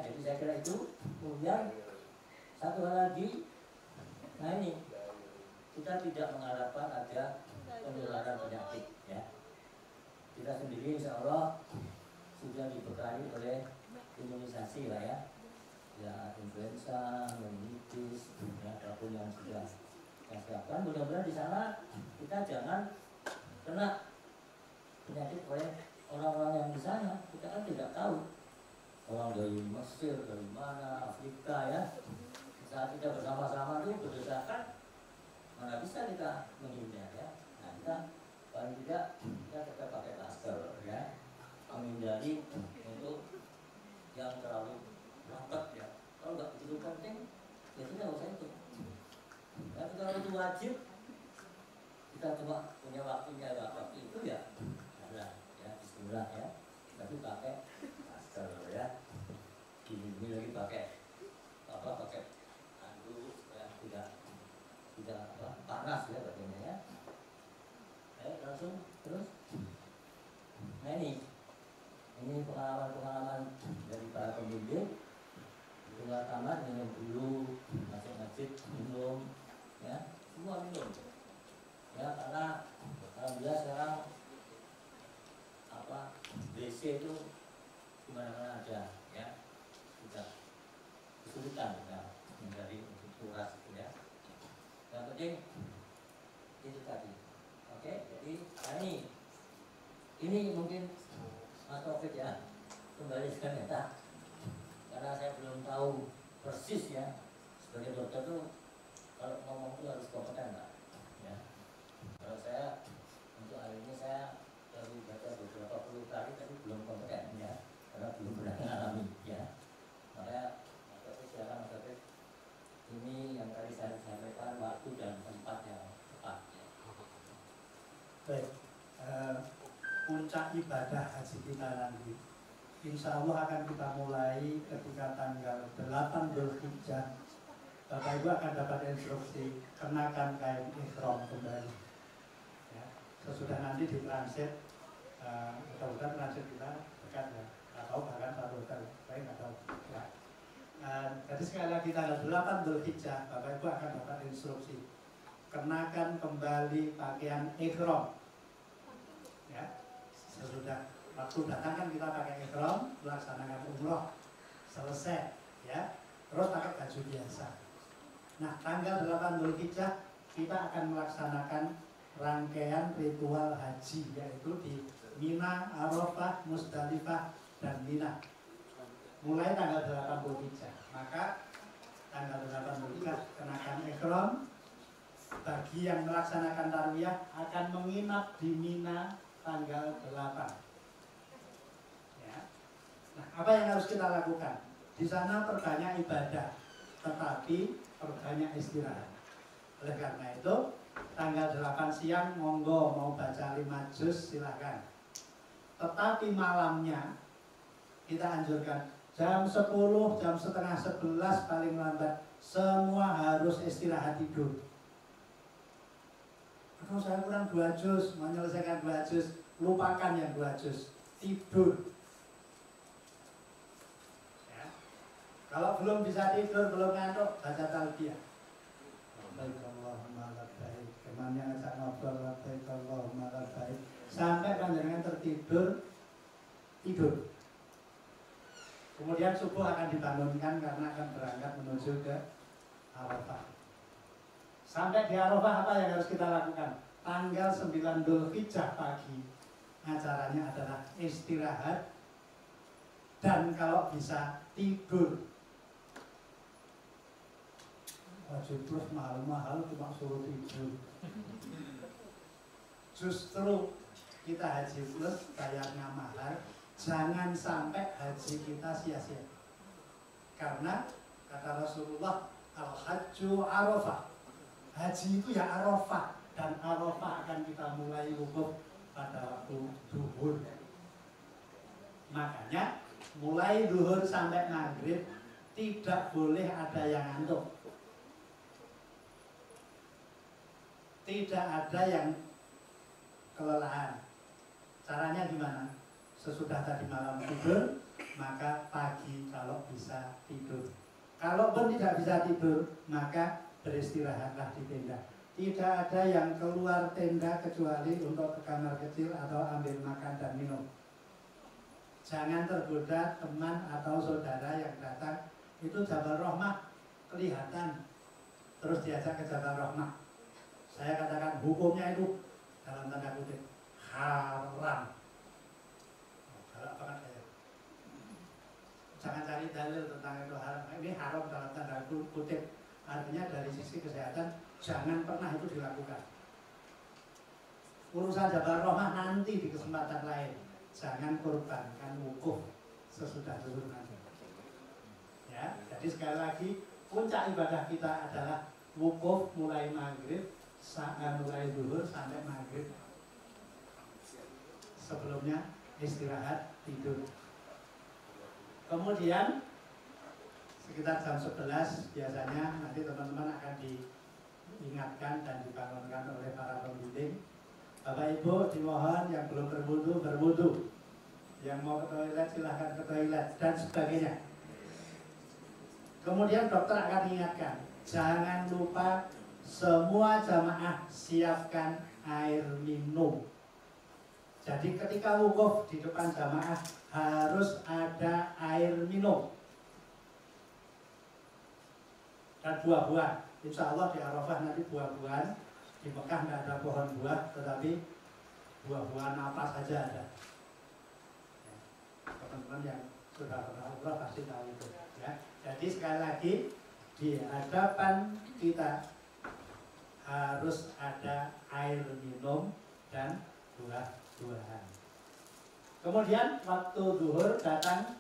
Speaker 2: Jadi saya kira itu. Kemudian satu hal lagi, nah ini kita tidak mengharapkan ada penularan penyakit ya. Kita sendiri insya Allah sudah dibekali oleh imunisasi lah ya, ya influenza, meningitis, ya apapun yang sudah kita siapkan. Mudah-mudahan di sana kita jangan kena penyakit oleh orang-orang yang di sana. Kita kan tidak tahu orang dari Mesir, dari mana, Afrika ya. Saat kita bersama-sama itu berdesakan, mana bisa kita menghindar ya. Nah kita paling tidak kita tetap pakai masker ya, menghindari untuk yang terlalu rapat ya. Kalau nggak begitu penting ya tidak usah itu. Tapi kalau itu wajib, kita cuma punya waktunya waktu itu ya, ada ya bismillah ya, tapi pakai masker ya. Ini lagi pakai apa, pakai handuk ya, tidak panas ya bagiannya ya. Langsung terus. Nah ini pengalaman dari para pembimbing. Keluar kamar minum dulu, masuk masjid minum ya, semua minum ya, karena alhamdulillah sekarang apa WC itu dimana-mana ada ya, tidak kesulitan ya, dari untuk kuras itu ya. Yang penting Nah ini mungkin Mas Taufik ya, kembali ke meta, karena saya belum tahu persis ya, sebagai dokter tuh kalau ngomong tuh harus kompeten Pak ya. Kalau saya untuk hari ini saya baru baca beberapa puluh kali tapi belum kompeten ya, karena belum pernah mengalami ya. Makanya Mas Taufik silakan Mas Taufik, ini yang tadi saya sampaikan waktu dan tempat yang tepat ya.
Speaker 4: Baik, puncak ibadah haji kita nanti insya Allah akan kita mulai ketika tanggal 8 Dzulhijjah. Bapak Ibu akan dapat instruksi kenakan kain ihram kembali ya. Sesudah nanti ditransit, mudah-mudahan transit kita dekat ya, atau bahkan satu hotel, baik atau ya. Jadi sekali lagi tanggal 8 Dzulhijjah Bapak Ibu akan dapat instruksi kenakan kembali pakaian ihram ya. Sesudah waktu datang kan kita pakai ihram, melaksanakan umroh, selesai ya, terus pakai baju biasa. Nah tanggal 8 Dzulhijjah kita akan melaksanakan rangkaian ritual haji, yaitu di Mina, Arafah, Musdalifah, dan Mina. Mulai tanggal 8 Dzulhijjah. Maka tanggal 8 Dzulhijjah kenakan ihram. Bagi yang melaksanakan tarwiyah akan menginap di Mina tanggal 8 ya. Nah apa yang harus kita lakukan? Di sana perbanyak ibadah, tetapi perbanyak istirahat. Oleh karena itu tanggal 8 siang monggo mau baca 5 juz silakan. Tetapi malamnya kita anjurkan jam 10, jam setengah 11 paling lambat semua harus istirahat tidur. Aduh saya kurang 2 juz, menyelesaikan 2 juz, lupakan yang 2 juz, tidur ya. Kalau belum bisa tidur, belum ngantuk, baca talbiyah. Labbaik Allahumma labbaik, kemana ajak ngobrol labbaik Allahumma labbaik, sampai panjenengan tertidur, tidur. Kemudian subuh akan dibangunkan karena akan berangkat menuju ke Arafah. Sampai di Arafah apa yang harus kita lakukan? Tanggal 9 Dzulhijjah pagi acaranya adalah istirahat dan kalau bisa tidur. Wajib plus mahal-mahal cuma suruh tidur. Justru kita haji plus bayarnya mahal, jangan sampai haji kita sia-sia. Karena kata Rasulullah, al-hajju Arafah. Haji itu ya Arafah, dan Arafah akan kita mulai wukuf pada waktu zuhur. Makanya mulai zuhur sampai maghrib tidak boleh ada yang ngantuk, tidak ada yang kelelahan. Caranya gimana? Sesudah tadi malam tidur, maka pagi kalau bisa tidur. Kalaupun tidak bisa tidur, maka beristirahatlah di tenda. Tidak ada yang keluar tenda kecuali untuk ke kamar kecil atau ambil makan dan minum. Jangan tergoda teman atau saudara yang datang, itu Jabal Rahmah kelihatan, terus diajak ke Jabal Rahmah. Saya katakan hukumnya itu dalam tanda kutip haram. Galak banget saya. Jangan cari dalil tentang itu haram. Ini haram dalam tanda kutip. Artinya dari sisi kesehatan jangan pernah itu dilakukan. Urusan Jabal Rahmah nanti di kesempatan lain. Jangan korbankan wukuf sesudah zuhur nanti. Ya, jadi sekali lagi puncak ibadah kita adalah wukuf mulai maghrib mulai zuhur sampai maghrib. Sebelumnya istirahat tidur. Kemudian sekitar jam 11 biasanya nanti teman-teman akan diingatkan dan dibangunkan oleh para pembimbing. Bapak Ibu dimohon yang belum berwudu, yang mau ke toilet silahkan ke toilet dan sebagainya. Kemudian dokter akan mengingatkan, jangan lupa semua jamaah siapkan air minum. Jadi ketika wukuf di depan jamaah harus ada air minum dan buah-buahan. Insya Allah di Arafah nanti buah-buahan. Di Mekah tidak ada pohon buah, tetapi buah-buahan apa saja ada. Ya. Teman-teman yang sudah pernah umrah pasti tahu itu. Ya. Jadi sekali lagi di hadapan kita harus ada air minum dan buah-buahan. Kemudian waktu zuhur datang,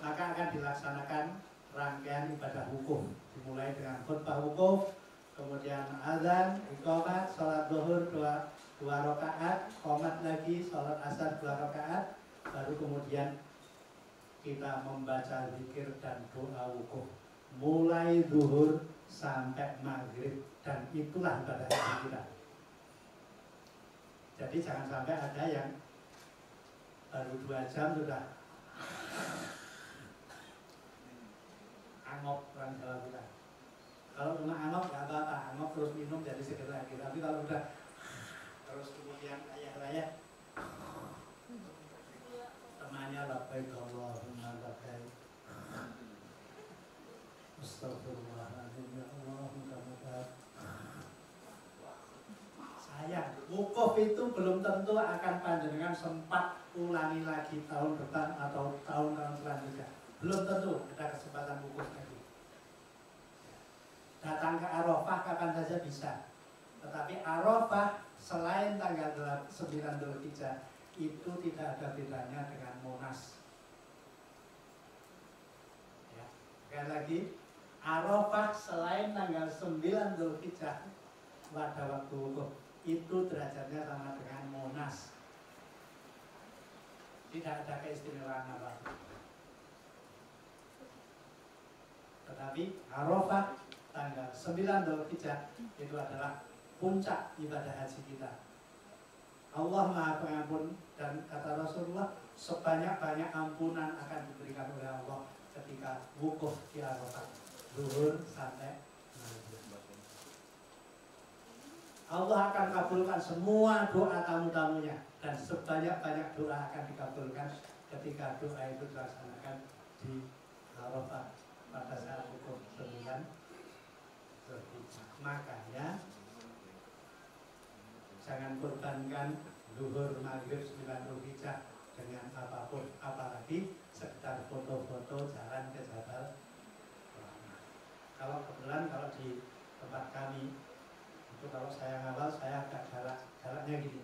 Speaker 4: maka akan dilaksanakan rangkaian ibadah wukuf. Dimulai dengan khutbah wukuf, kemudian azan, iqamah, sholat zuhur dua rakaat, qomat lagi, sholat asar 2 rakaat, baru kemudian kita membaca zikir dan doa wukuf. Mulai zuhur sampai maghrib, dan itulah ibadah kita. Jadi jangan sampai ada yang baru 2 jam sudah angop, orang Jawa kita. Kalau cuma angop nggak apa-apa, angop terus minum jadi seger lagi. Tapi kalau udah terus kemudian ayah-ayah temannya labbaik Allahumma labbaik, astagfirullahaladzim, ya Allah, mudah-mudahan. Sayang, wukuf itu belum tentu akan panjenengan sempat ulangi lagi tahun depan atau tahun-tahun selanjutnya. Belum tentu ada kesempatan wukuf lagi. Datang ke Arafah kapan saja bisa. Tetapi Arafah selain tanggal 9 Dzulhijjah itu tidak ada bedanya dengan Monas. Ya. Sekali lagi, Arafah selain tanggal 9 Dzulhijjah pada waktu wukuf itu derajatnya sama dengan Monas. Tidak ada keistimewaan apa-apa. Tetapi Arafah tanggal 9 Dzulhijjah itu adalah puncak ibadah haji kita. Allah Maha Pengampun, dan kata Rasulullah, sebanyak-banyak ampunan akan diberikan oleh Allah ketika wukuf di Arafah, zuhur sampai maghrib. Allah akan kabulkan semua doa tamu-tamunya, dan sebanyak-banyak doa akan dikabulkan ketika doa itu dilaksanakan di Arafah pada saat wukuf 9 Dzulhijjah. Makanya jangan korbankan zuhur maghrib 9 Dzulhijjah dengan apapun, apalagi sekedar foto-foto jalan ke Jabal Rahmah. Kalau kebetulan kalau di tempat kami itu, kalau saya ngawal, saya agak jaraknya gini.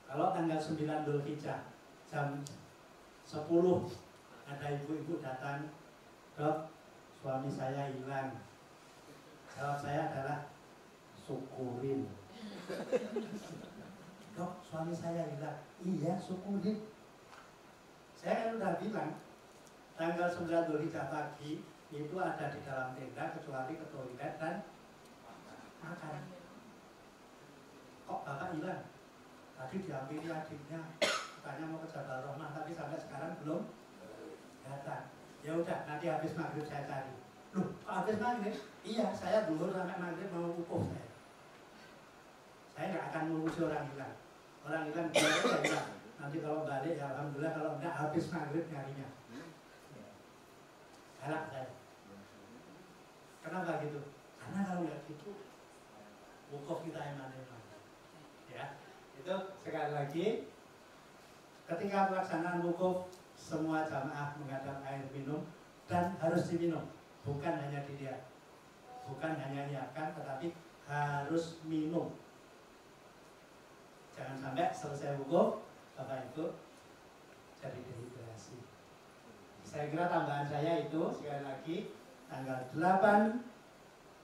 Speaker 4: Kalau tanggal 9 Dzulhijjah jam 10 ada ibu-ibu datang, "Dok, suami saya hilang." Jawab saya adalah, "Syukurin." "Dok, suami saya hilang." "Iya, syukurin." Saya kan udah bilang tanggal 9 Dzulhijjah pagi itu ada di dalam tenda kecuali ke toilet dan makan. "Kok bapak hilang?" "Tadi dihampiri adiknya, katanya mau ke Jabal Rahmah, tapi sampai sekarang belum datang." "Ya udah, nanti habis maghrib saya cari." "Loh, kok habis maghrib?" "Iya, saya dulu sampai maghrib mau wukuf saya. Saya nggak akan mengurusi orang hilang. Orang hilang dia aja hilang. Nanti kalau balik ya alhamdulillah, kalau enggak habis maghrib nyarinya." Galak saya. Kenapa gitu? Karena kalau nggak gitu, wukuf kita eman-eman. Ya, itu sekali lagi, ketika pelaksanaan wukuf, semua jamaah menghadap air minum dan harus diminum, bukan hanya dilihat, bukan hanya niatkan, tetapi harus minum. Jangan sampai selesai wukuf, Bapak Ibu jadi dehidrasi. Saya kira tambahan saya itu sekali lagi, tanggal 8,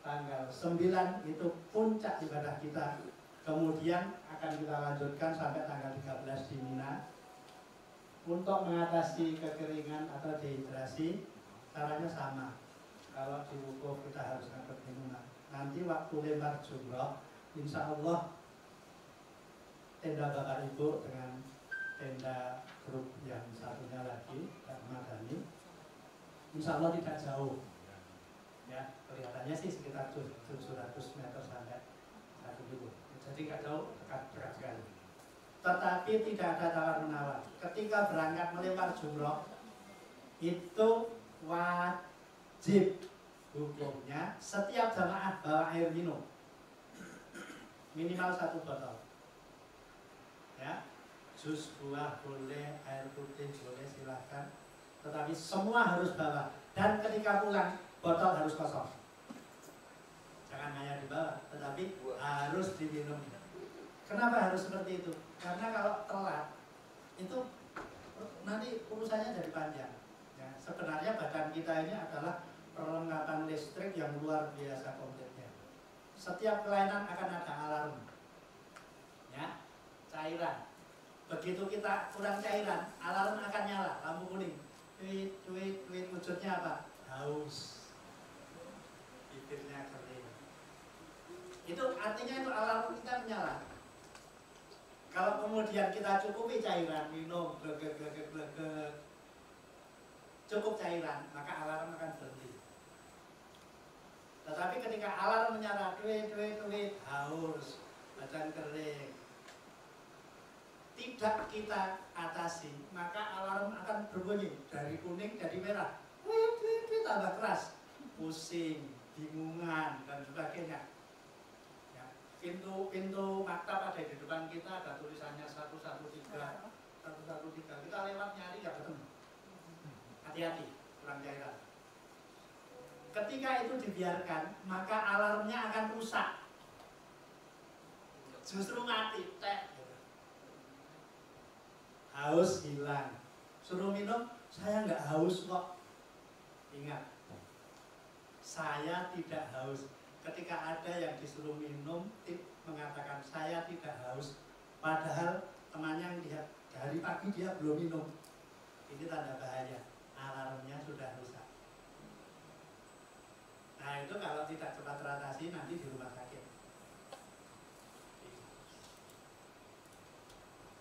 Speaker 4: tanggal 9 itu puncak ibadah kita. Kemudian akan kita lanjutkan sampai tanggal 13 di Mina. Untuk mengatasi kekeringan atau dehidrasi, caranya sama. Kalau di wukuf kita harus dapat minuman. Nanti waktu lempar jumroh, insya Allah tenda Bapak Ibu dengan tenda grup yang satunya lagi, Pak Madani, insya Allah tidak jauh. Ya, kelihatannya sih sekitar 700 meter sampai 1.000. Jadi nggak jauh, dekat sekali. Tetapi tidak ada tawar-menawar. Ketika berangkat melempar jumroh, itu wajib hukumnya setiap jamaah bawa air minum minimal 1 botol. Ya, jus buah boleh, air putih boleh, silahkan. Tetapi semua harus bawa. Dan ketika pulang, botol harus kosong. Jangan hanya dibawa, tetapi harus diminum. Kenapa harus seperti itu? Karena kalau telat, itu nanti urusannya jadi panjang. Ya, sebenarnya badan kita ini adalah perlengkapan listrik yang luar biasa komplitnya. Setiap kelainan akan ada alarm. Ya, cairan. Begitu kita kurang cairan, alarm akan nyala, lampu kuning. Tweet, tweet, tweet, wujudnya apa? Haus. Bibirnya kering. Itu artinya itu alarm kita menyala. Kalau kemudian kita cukupi cairan, minum, cukup cairan, maka alarm akan berhenti. Tetapi ketika alarm menyala, tweet, tweet, tweet, haus, badan kering, tidak kita atasi, maka alarm akan berbunyi dari kuning jadi merah, tweet, tweet, tweet, tambah keras, pusing, bingungan, dan sebagainya. Pintu maktab ada di depan kita, ada tulisannya 113. Kita lewat nyari nggak ketemu. Hati-hati, kurang cairan. Ketika itu dibiarkan, maka alarmnya akan rusak. Justru mati, tek. Haus hilang. Suruh minum, saya nggak haus kok. Ingat, saya tidak haus. Ketika ada yang disuruh minum, mengatakan saya tidak haus, padahal temannya yang lihat dari pagi dia belum minum, ini tanda bahaya, alarmnya sudah rusak. Nah itu kalau tidak cepat teratasi nanti di rumah sakit.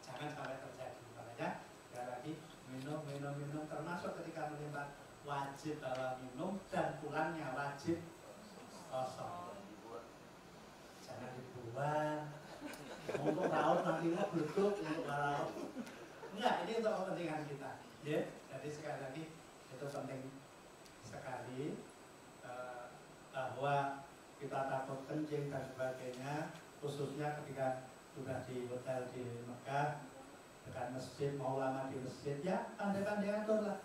Speaker 4: Jangan sampai terjadi. Makanya sekali lagi minum, termasuk ketika melimpah wajib bawa minum dan pulangnya wajib kosong. Jangan dibuang. Untuk laut nanti lo berduk untuk laut. Enggak, ini untuk kepentingan kita. Ya, jadi sekali lagi itu penting sekali bahwa kita takut kencing dan sebagainya, khususnya ketika sudah di hotel di Mekah dekat masjid, mau lama di masjid, ya pandai-pandai atur lah.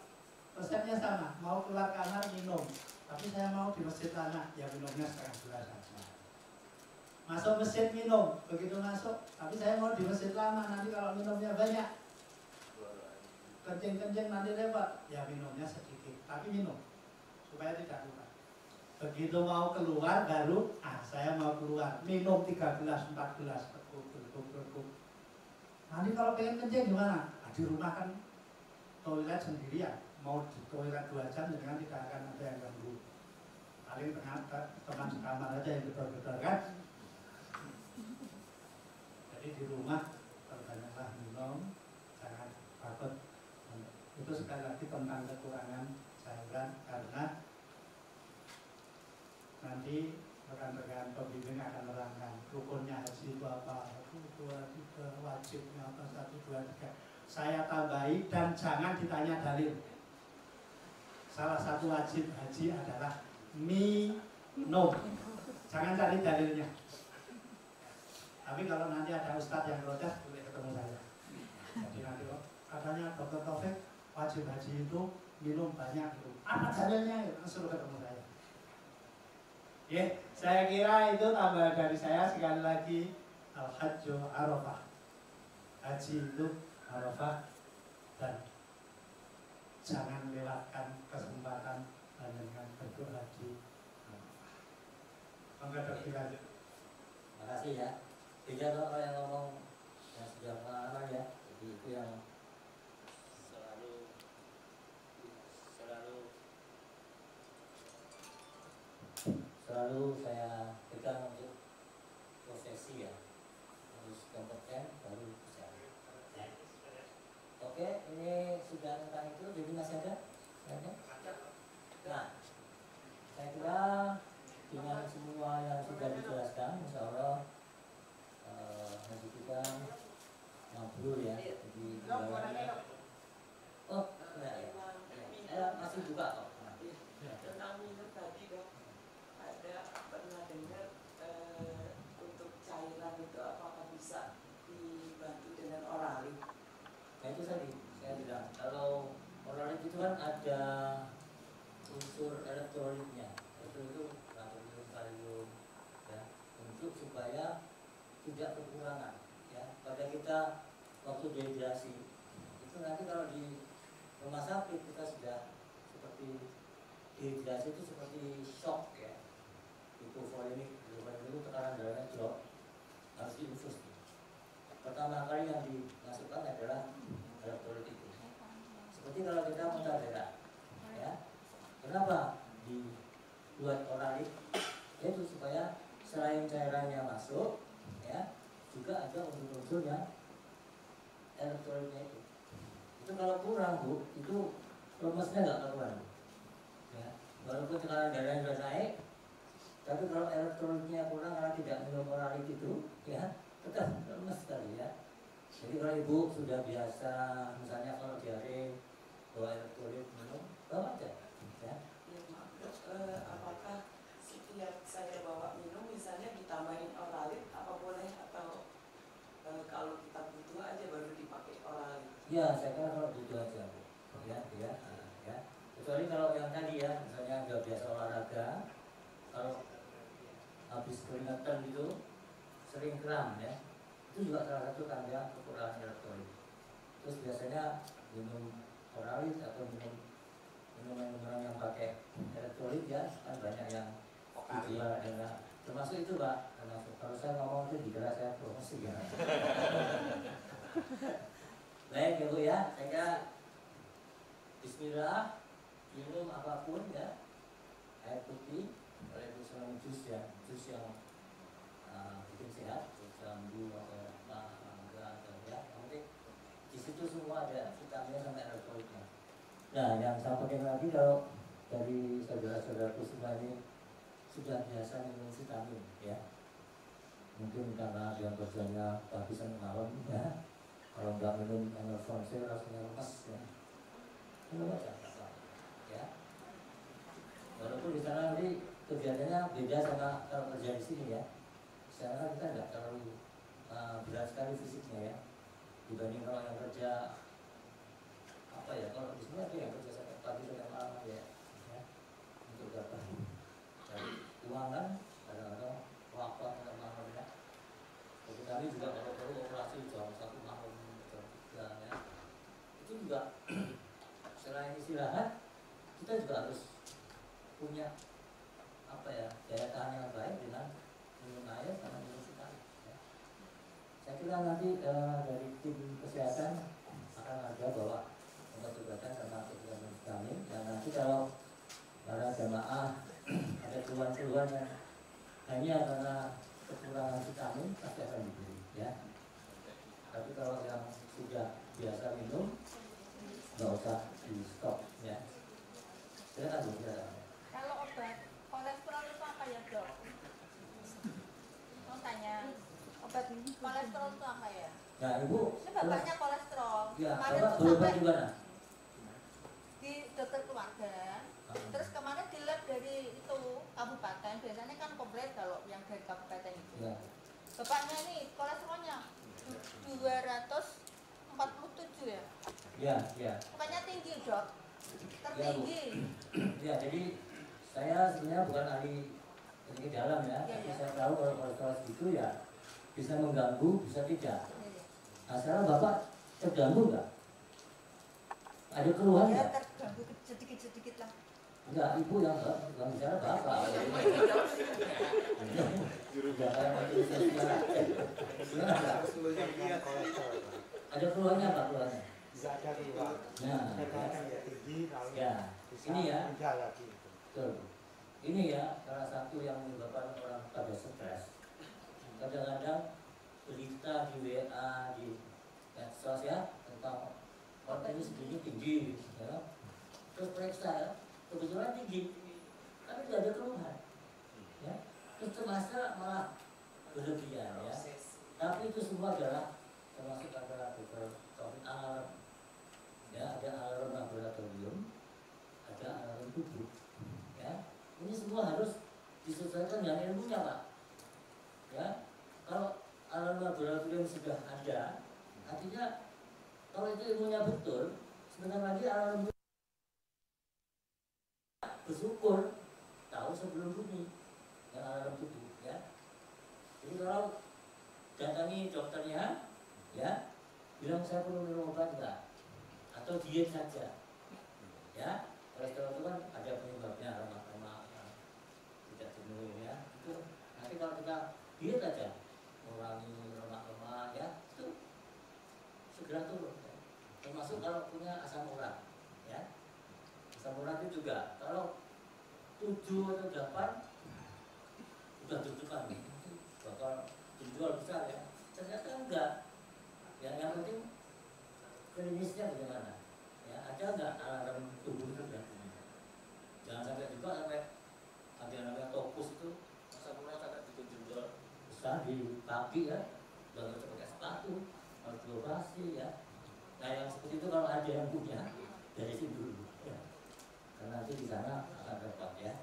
Speaker 4: Resepnya sama, mau keluar kamar minum. Tapi saya mau di masjid tanah, ya minumnya setengah gelas saja. Masuk masjid minum, begitu masuk. Tapi saya mau di masjid lama, nanti kalau minumnya banyak, kencing-kencing nanti lewat, ya minumnya sedikit. Tapi minum, supaya tidak lupa. Begitu mau keluar baru, saya mau keluar, minum 3 gelas, 4 gelas, berkuk. Nanti kalau pengen kencing gimana? Nah, di rumah kan toilet sendirian. Mau di toilet 2 jam dengan tidak akan ada yang ganggu. Paling teman sekamar aja yang gedor-gedor kan. Jadi di rumah perbanyaklah minum, jangan takut. Itu sekali lagi tentang kekurangan cairan, karena nanti rekan-rekan pembimbing akan menerangkan rukunnya haji itu apa, 1, 2, 3, wajibnya apa, 1, 2, 3. Saya tambahi dan jangan ditanya dalil. Salah satu wajib haji adalah minum. Jangan cari dalilnya. Tapi kalau nanti ada ustadz yang protes, boleh ketemu saya. Jadi nanti katanya Dr. Taufik wajib haji itu minum banyak itu. Apa dalilnya? Langsung ketemu saya. Ya, saya kira itu tambahan dari saya. Sekali lagi, Al-Hajju Arafah. Haji itu Arafah, dan jangan lewatkan kesempatan dengan berdoa di Arafah.
Speaker 2: Terima kasih ya. Tiga orang yang ngomong yang sudah pengalaman ya. Jadi itu yang selalu saya berikan untuk profesi ya. Harus kompeten baru bisa. Ya. Oke, ini sudah tentang itu. Jadi masih ada? Nah, saya kira dengan semua yang sudah dijelaskan, insya Allah haji kita mabrur ya. Jadi tinggal oh, enggak ya. Saya masih buka kok.
Speaker 5: Tentang minum tadi dok, ada pernah dengar
Speaker 2: itu tadi saya bilang kalau oralit itu kan ada unsur elektrolitnya, itu natrium, kalium, ya, untuk supaya tidak kekurangan, ya. Pada kita waktu dehidrasi itu nanti kalau di rumah sakit kita sudah seperti dehidrasi itu seperti shock, ya, hipovolemik itu tekanan darahnya drop, harus diinfus. Pertama kali yang dimasukkan adalah elektrolit itu. Seperti kalau kita muntah darah, ya. Kenapa dibuat oralit? Yaitu supaya selain cairannya masuk, ya, juga ada unsur-unsurnya elektrolitnya itu. Itu kalau kurang, Bu, itu lemesnya nggak keluar, ya. Walaupun tekanan darahnya sudah naik, tapi kalau elektrolitnya kurang karena tidak minum oralit itu, ya, tetap lemes sekali, ya. Jadi kalau Ibu sudah biasa, misalnya kalau diare bawa elektrolit minum, bawa aja, ya.
Speaker 5: Ya, maaf, Dok, apakah setiap saya bawa minum misalnya ditambahin oralit apa boleh, atau kalau kita butuh aja baru dipakai oralit?
Speaker 2: Ya, saya kira kalau butuh aja, Bu. Ya, ya, ya. Kecuali kalau yang tadi, ya, misalnya nggak biasa olahraga, kalau habis keringetan gitu, sering kram, ya, itu juga salah satu tanda kekurangan elektrolit. Terus biasanya minum oralit atau minum minuman yang pakai elektrolit, ya, kan banyak yang dijual dengan, termasuk itu, Pak, termasuk. Kalau saya ngomong itu dikira saya promosi, ya. Baik, ya, Bu, ya, saya kira bismillah, minum apapun, ya, air putih, oleh jus, ya, jus yang bikin sehat, jus jambu atau mangga atau, ya, nanti di situ semua ada vitamin sama elektrolitnya. Nah, yang saya pakai lagi, kalau dari saudara-saudaraku semua ini sudah biasa minum vitamin, ya, mungkin karena dia kerjanya pagi sampai malam, ya, kalau nggak minum enervonsel rasanya lemes, ya, minum aja, ya. Walaupun di sana nanti kegiatannya beda sama kalau kerja di sini, ya. Di sana kita nggak terlalu berat sekali fisiknya, ya, dibanding kalau yang kerja apa, ya, kalau di sini ada yang kerja sampai pagi sampai malam, ya, untuk dapat dari uang kan kadang-kadang wafat sampai malam, ya. Jadi kami juga kalau perlu operasi jam 1 malam, jam 3, ya. Itu juga selain istirahat, kita juga harus punya apa, ya, daya tahan yang baik dengan minum air sama minum vitamin, ya. Saya kira nanti dari tim kesehatan akan ada bawa obat-obatan sama vitamin, dan nanti kalau para jamaah ada keluhan-keluhan yang hanya karena kekurangan vitamin, pasti akan diberi, ya. Tapi kalau yang sudah biasa minum, nggak usah di stop, ya. Silakan, Bu, silakan.
Speaker 7: Kalau obat kolesterol itu apa ya, Dok? Mau tanya, obat kolesterol itu apa ya?
Speaker 2: Nah, Ibu,
Speaker 7: Ini bapaknya kolesterol.
Speaker 2: ya,
Speaker 7: Kemarin
Speaker 2: Bapak
Speaker 7: tuh
Speaker 2: berobat
Speaker 7: sampai
Speaker 2: di mana?
Speaker 7: di dokter keluarga. Terus kemarin di lab dari itu kabupaten, biasanya kan komplit kalau yang dari kabupaten itu.
Speaker 2: Ya.
Speaker 7: Bapaknya ini kolesterolnya 247 ya.
Speaker 2: Ya, ya.
Speaker 7: Pokoknya tinggi, Dok. Tertinggi.
Speaker 2: Ya, jadi saya sebenarnya bukan ahli penyakit dalam, ya,
Speaker 7: Ya,
Speaker 2: tapi
Speaker 7: ya.
Speaker 2: saya tahu kalau kolesterol segitu, ya, bisa mengganggu, bisa tidak.
Speaker 7: Iya.
Speaker 2: Nah, sekarang Bapak terganggu nggak? Ada keluhan
Speaker 7: Ya
Speaker 2: nggak?
Speaker 7: terganggu sedikit-sedikit lah.
Speaker 2: Enggak, Ibu yang bicara Bapak. Enggak kayak manusia sekarang. Ada keluhannya, Pak, keluhannya?
Speaker 4: Bisa ada keluar.
Speaker 2: Nah,
Speaker 4: Tekanan yang tinggi, lalu
Speaker 2: ya,
Speaker 4: bisa
Speaker 2: ini, ya.
Speaker 4: pindah lagi.
Speaker 2: Betul. Ini, ya, salah satu yang menyebabkan orang pada stres. Kadang-kadang berita di WA, di medsos, ya, tentang orang ini segini tinggi, ya. Terus periksa, ya, kebetulan tinggi, tapi tidak ada keluhan, ya. Terus termasa malah berlebihan, ya. Tapi itu semua adalah termasuk ada COVID alarm, ya, ada alarm laboratorium, ada alarm tubuh, ya. Ini semua harus disesuaikan dengan ilmunya, Pak, ya. Kalau alarm laboratorium sudah ada, artinya Kalau itu ilmunya betul, sebentar lagi alam bersyukur tahu sebelum bumi yang alam tubuh ya. Jadi kalau datangi dokternya ya, bilang saya perlu minum obat enggak atau diet saja ya. Kolesterol itu kan ada penyebabnya, lemak-lemak yang tidak jenuh ya. Itu nanti kalau kita diet aja mengurangi lemak-lemak ya, itu segera turun ya. Termasuk kalau punya asam urat ya. Asam urat itu juga kalau 7 atau 8 udah tutupan bakal dijual besar ya. Ternyata enggak. Yang penting klinisnya bagaimana ya, ada enggak alarm tubuh itu ya. Jangan sampai juga sampai ada yang namanya topus itu asam urat sampai dijual besar di kaki ya, jangan bisa pakai sepatu, harus dioperasi ya. Nah yang seperti itu kalau ada yang punya dari sini dulu ya, karena nanti di sana akan repot ya.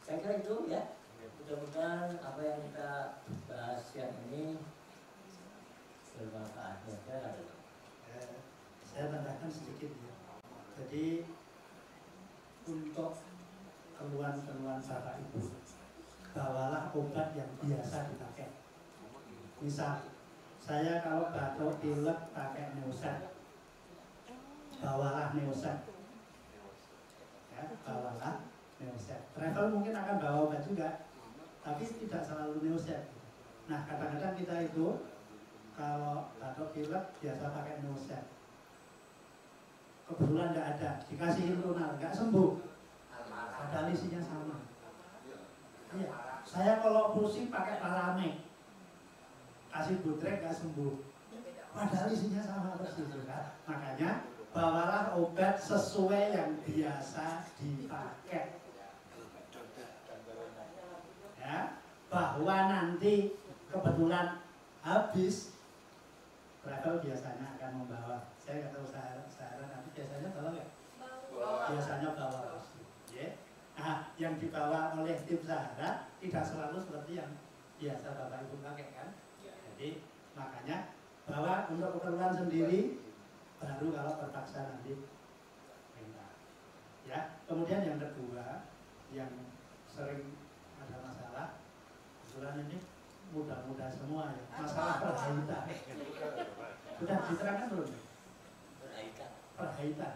Speaker 2: Saya kira itu ya. Mudah-mudahan apa yang kita bahas siang ini bermanfaat ya.
Speaker 4: Saya tambahkan sedikit ya. Jadi untuk keluhan-keluhan Bapak Ibu, bawalah obat yang biasa dipakai. Misal saya kalau batuk pilek pakai Neoset, bawalah Neoset ya, bawalah Neoset. Travel mungkin akan bawa obat juga, tapi tidak selalu Neoset. Nah kadang-kadang kita itu kalau batuk pilek biasa pakai Neoset, kebetulan nggak ada, dikasih Intonal nggak sembuh, padahal isinya sama. Iya, saya kalau pusing pakai Paramek, kasih Butrek nggak sembuh, padahal isinya sama persis juga. Makanya bawalah obat sesuai yang biasa dipakai ya, bahwa nanti kebetulan habis, travel biasanya akan membawa. Saya nggak tahu Sahara nanti biasanya bawa nggak? Biasanya bawa pasti ya. Nah yang dibawa oleh tim Sahara tidak selalu seperti yang biasa Bapak Ibu pakai kan. Jadi makanya bawa untuk keperluan sendiri, baru kalau terpaksa nanti minta ya. Kemudian yang kedua yang sering ada masalah, kebetulan ini mudah-mudah semua ya, masalah perhaitan. Sudah diterangkan belum? Perhaitan.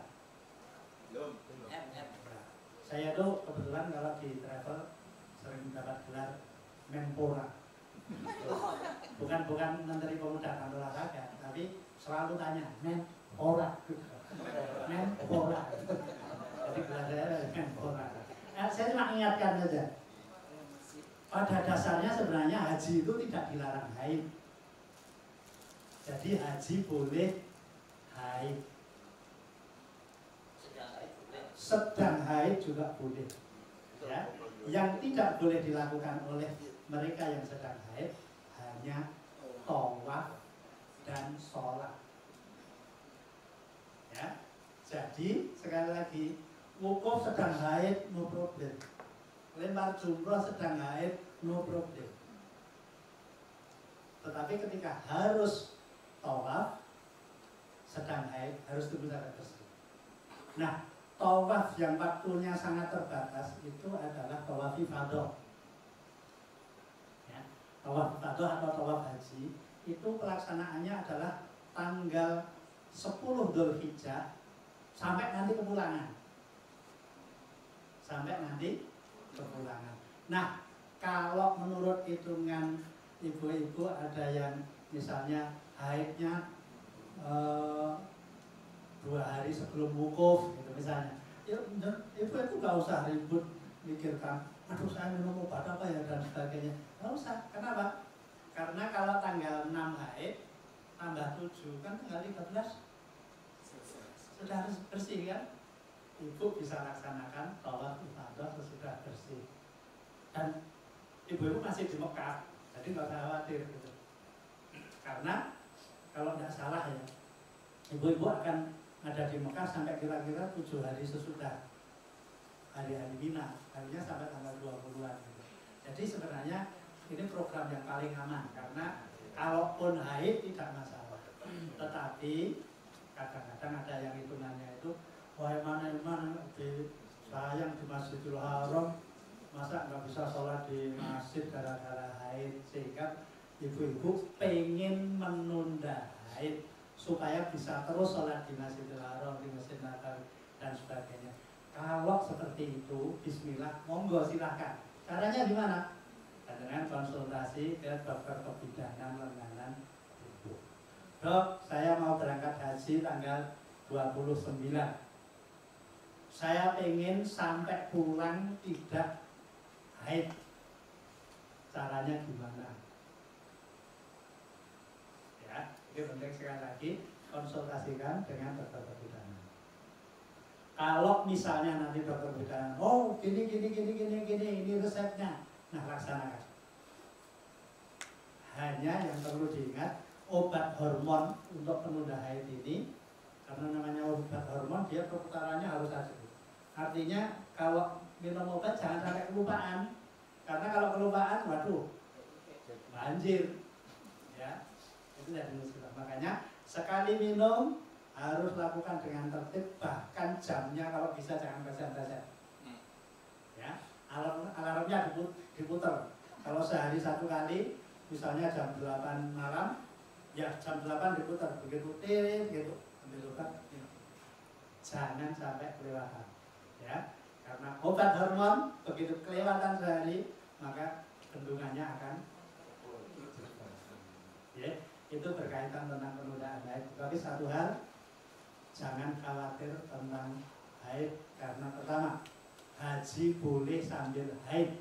Speaker 2: Belum.
Speaker 4: Saya tuh kebetulan kalau di travel sering dapat gelar Menpora. Bukan Menteri Pemuda dan Olahraga, tapi selalu tanya Menpora. Menpora. Jadi gelar saya Menpora. Saya cuma ingatkan saja. Pada dasarnya sebenarnya haji itu tidak dilarang haid. Jadi haji boleh haid. Sedang haid juga boleh. Ya. Yang tidak boleh dilakukan oleh mereka yang sedang haid hanya tawaf dan sholat. Ya. Jadi sekali lagi, wukuf sedang haid no problem. Lempar jumroh sedang haid no problem. Tetapi ketika harus tawaf sedang haid harus tunggu sampai bersih. Nah, tawaf yang waktunya sangat terbatas itu adalah tawaf ifadah. Ya, tawaf ifadah atau tawaf haji itu pelaksanaannya adalah tanggal 10 Dzulhijjah sampai nanti kepulangan. Sampai nanti kepulangan. Nah, kalau menurut hitungan ibu-ibu ada yang misalnya haidnya 2 hari sebelum wukuf gitu misalnya, ya ibu itu nggak usah ribut mikirkan, aduh saya minum obat apa ya dan sebagainya, nggak usah. Kenapa? Karena kalau tanggal 6 haid tambah 7 kan tanggal 13 sudah harus bersih kan, ibu bisa laksanakan tawaf ifadah sesudah bersih. Dan ibu-ibu masih di Mekah, jadi nggak usah khawatir gitu. Karena kalau nggak salah ya, ibu-ibu akan ada di Mekah sampai kira-kira 7 hari sesudah hari-hari Mina, harinya sampai tanggal 20-an gitu. Jadi sebenarnya ini program yang paling aman, karena kalaupun haid tidak masalah. Tetapi kadang-kadang ada yang hitungannya itu, wah iman sayang di Masjidil Haram, masa nggak bisa sholat di masjid gara-gara haid, sehingga ibu-ibu pengen menunda haid supaya bisa terus sholat di Masjidil Haram, di Masjid Nabawi dan sebagainya. Kalau seperti itu, bismillah, monggo silahkan. Caranya gimana? Dengan konsultasi ke dokter kebidanan lenganan ibu. Dok, saya mau berangkat haji tanggal 29. Saya pengen sampai pulang tidak haid. Caranya gimana? Ya, ini penting sekali lagi, konsultasikan dengan dokter kebidanan. Kalau misalnya nanti dokter kebidanan, oh gini, ini resepnya, nah laksanakan. Hanya yang perlu diingat, obat hormon untuk penunda haid ini, karena namanya obat hormon, dia perputarannya harus adil. Artinya kalau minum obat jangan sampai kelupaan, karena kalau kelupaan, waduh, banjir. Ya, itu dari Muslim. Makanya sekali minum harus lakukan dengan tertib, bahkan jamnya kalau bisa jangan bazar-bazar. Ya, alarmnya diputar. Kalau sehari 1 kali, misalnya jam 8 malam, ya jam 8 diputar, begitu tirit gitu, ambil obat. Jangan sampai kelewatan. Ya, karena obat hormon begitu kelewatan sehari, maka bendungannya akan. Ya, itu berkaitan tentang penundaan haid. Tapi satu hal, jangan khawatir tentang haid, karena pertama, haji boleh sambil haid.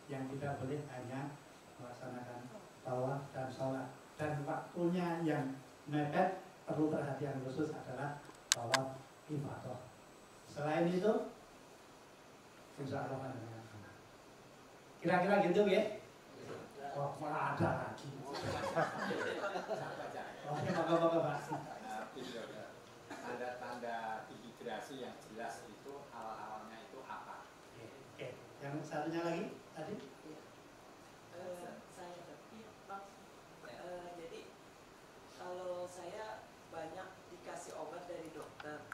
Speaker 4: Yang tidak boleh hanya melaksanakan tawaf dan sholat. Dan waktunya yang mepet, perlu perhatian khusus adalah tawaf ifadah. Selain itu, insya Allah kira-kira gitu ya. Oh, malah ada lagi. Oke, maka Pak.
Speaker 8: Tanda-tanda dehidrasi yang jelas itu awal-awalnya itu apa?
Speaker 4: Oke, yang satunya lagi tadi?
Speaker 5: Jadi kalau saya banyak dikasih obat dari dokter,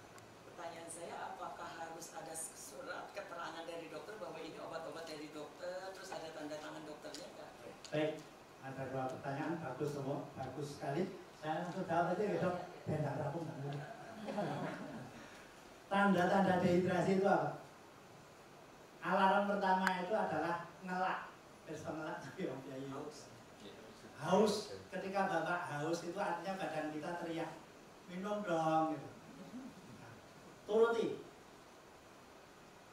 Speaker 5: pertanyaan saya apakah harus ada surat keterangan dari dokter bahwa ini obat-obat dari dokter, terus ada tanda tangan dokternya nggak?
Speaker 4: Baik, ada 2 pertanyaan, bagus semua, bagus sekali. Saya langsung jawab aja ya dok, benda rapung. Tanda-tanda dehidrasi itu apa? Alarm pertama itu adalah ngelak. Besok ngelak tapi haus. Ketika bapak haus itu artinya badan kita teriak, minum dong gitu. Nah, turuti,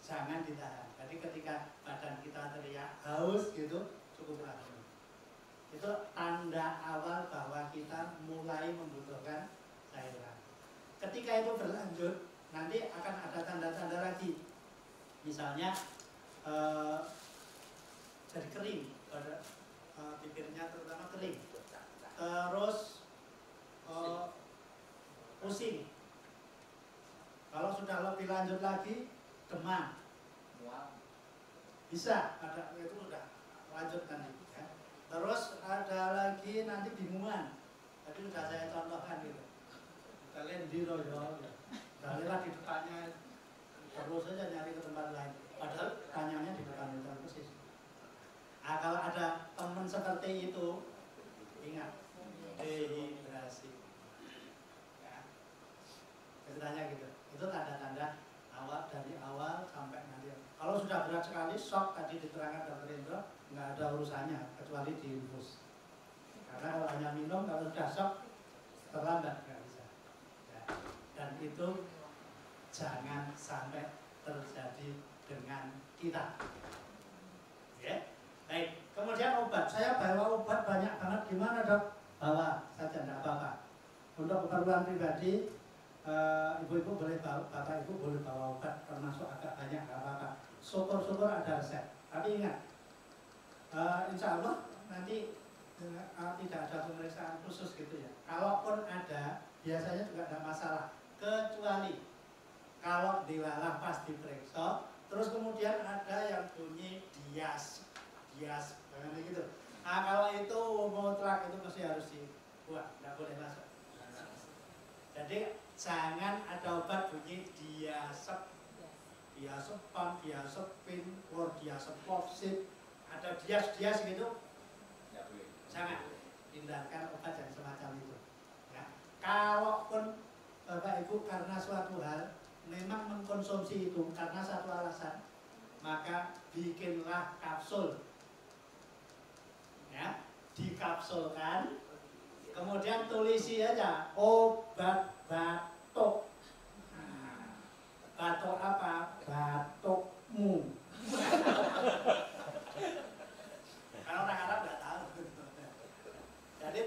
Speaker 4: jangan ditahan. Jadi ketika badan kita teriak haus gitu, cukuplah. Itu tanda awal bahwa kita mulai membutuhkan cairan. Ketika itu berlanjut, nanti akan ada tanda-tanda lagi. Misalnya jadi kering, pada bibirnya terutama kering. Terus pusing. Kalau sudah lebih lanjut lagi, demam. Bisa, ada itu sudah lanjut nanti. Ya. Terus ada lagi nanti bingungan. Tadi sudah saya contohkan gitu. Kalian di loh ya. Kalian di depannya terus saja nyari ke tempat lain. Padahal tanyanya di depan itu persis. Nah, kalau ada teman seperti itu, ingat dehidrasi. Ya. Ceritanya gitu. Itu tanda-tanda awal dari awal sampai nanti. Kalau sudah berat sekali, shock tadi diterangkan dokter Indro, nggak ada urusannya kecuali diinfus. Karena kalau hanya minum, kalau sudah shock terlambat nggak bisa. Ya. Dan itu jangan sampai terjadi dengan kita. Ya, baik. Kemudian obat, saya bawa obat banyak banget. Gimana dok? Bawa saja, tidak apa-apa. Untuk keperluan pribadi, ibu-ibu boleh bawa, bapak ibu boleh bawa obat, termasuk agak banyak, nggak apa-apa. Syukur-syukur ada resep. Tapi ingat, insya Allah nanti tidak ada pemeriksaan khusus gitu ya. Kalaupun ada, biasanya juga tidak masalah. Kecuali kalau dilarang pas diperiksa, terus kemudian ada yang bunyi dias, gitu. Nah kalau itu mutlak itu mesti harus dibuat, tidak boleh masuk. Jadi jangan ada obat bunyi diazep, diazepam, diazepin, diazeplovsid, ada dias gitu. Jangan hindarkan obat yang semacam itu. Ya. Kalaupun Bapak Ibu karena suatu hal memang mengkonsumsi itu karena satu alasan, maka bikinlah kapsul. Ya, dikapsulkan. Kemudian tulisi aja obat batuk. Nah, batuk apa? Batukmu. Karena orang Arab nggak tahu. Jadi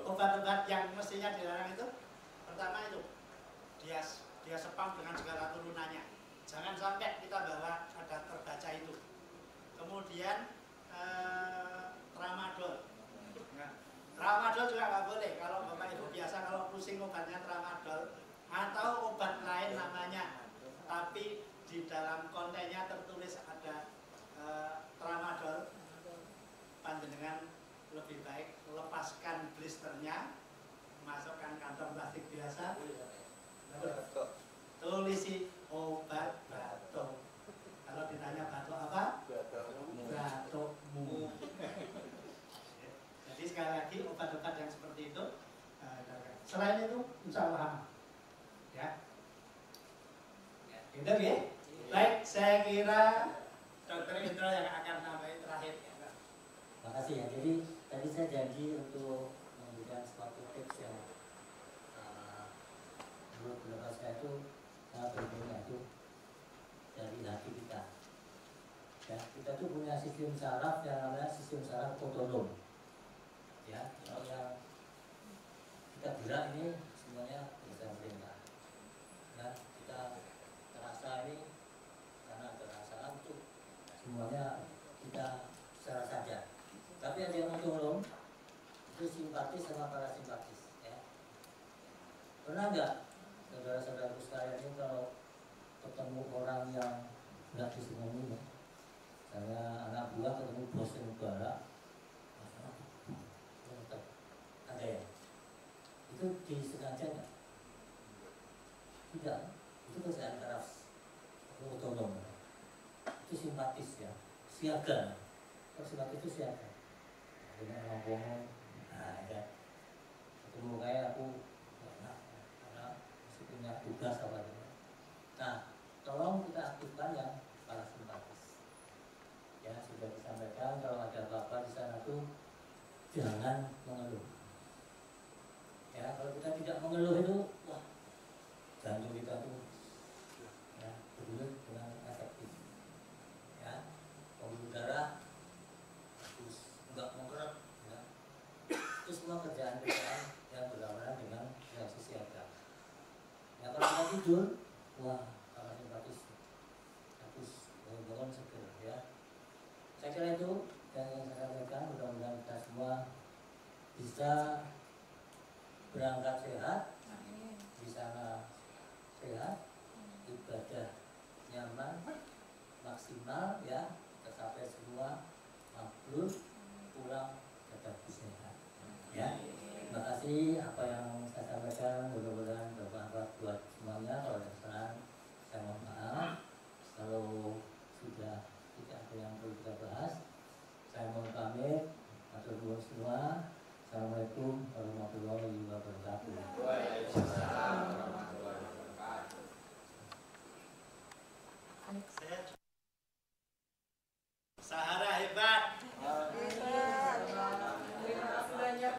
Speaker 4: obat-obat yang mestinya dilarang itu pertama itu dia sepam dengan segala turunannya. Jangan sampai kita bawa ada terbaca itu. Kemudian tramadol. Tramadol juga nggak boleh. Kalau Bapak Ibu biasa kalau pusing obatnya tramadol atau obat lain namanya, tapi di dalam kontennya tertulis ada tramadol, panjenengan lebih baik lepaskan blisternya, masukkan kantong plastik biasa, tulisi obat batuk. Kalau ditanya batuk apa? Batukmu. Jadi sekali lagi obat-obat yang seperti itu. Selain itu, insya Allah aman. Ya. Gitu ya. Baik, saya kira Dokter Indro yang akan nambahin terakhir.
Speaker 2: Makasih ya. Jadi tadi saya janji untuk memberikan suatu tips yang menurut pendapat saya itu sangat berguna itu dari hati kita. Ya, kita tuh punya sistem saraf yang namanya sistem saraf otonom. Ya, kalau yang kita gerak ini semuanya berdasarkan perintah. Ya, kita terasa ini karena perasaan itu semuanya kita secara sadar. Tapi ada yang otonom itu simpatis sama parasimpatis. Ya. Pernah nggak saudara-saudaraku sekalian ini kalau ketemu orang yang nggak disenangi, ya? Misalnya anak buah ketemu bos yang negara, ada ya? Itu disengaja nggak? Tidak, itu kerjaan keras, otonom. Itu simpatis ya, siaga. Kalau simpatis itu siaga. Dengan ngomong, nah ya, ketemu kayak aku, karena masih punya tugas apa gitu. Nah, tolong kita aktifkan yang parasimpatis. Ya sudah disampaikan kalau ada apa-apa di sana tuh jangan mengeluh. Ya kalau kita tidak mengeluh itu, wah jantung kita tuh ya berdenyut dengan efektif. Ya pembuluh darah terus enggak menggerak. Ya. Itu semua kerjaan-kerjaan yang berlawanan dengan reaksi siaga. Ya kalau kita tidur, wah parasimpatis terus bangun seger ya. Saya kira itu yang saya sampaikan, mudah-mudahan kita semua bisa berangkat sehat, di sana sehat, ibadah nyaman, maksimal ya, tercapai semua, mabrur, pulang tetap sehat. Ya, terima kasih apa yang saya sampaikan, mudah-mudahan bermanfaat buat semuanya. Kalau ada kesalahan, saya mohon maaf. Kalau sudah tidak ada yang perlu kita bahas, saya mohon pamit. Matur nuwun semua. Assalamualaikum warahmatullahi wabarakatuh.
Speaker 8: Waalaikumsalam warahmatullahi wabarakatuh.
Speaker 1: Alex.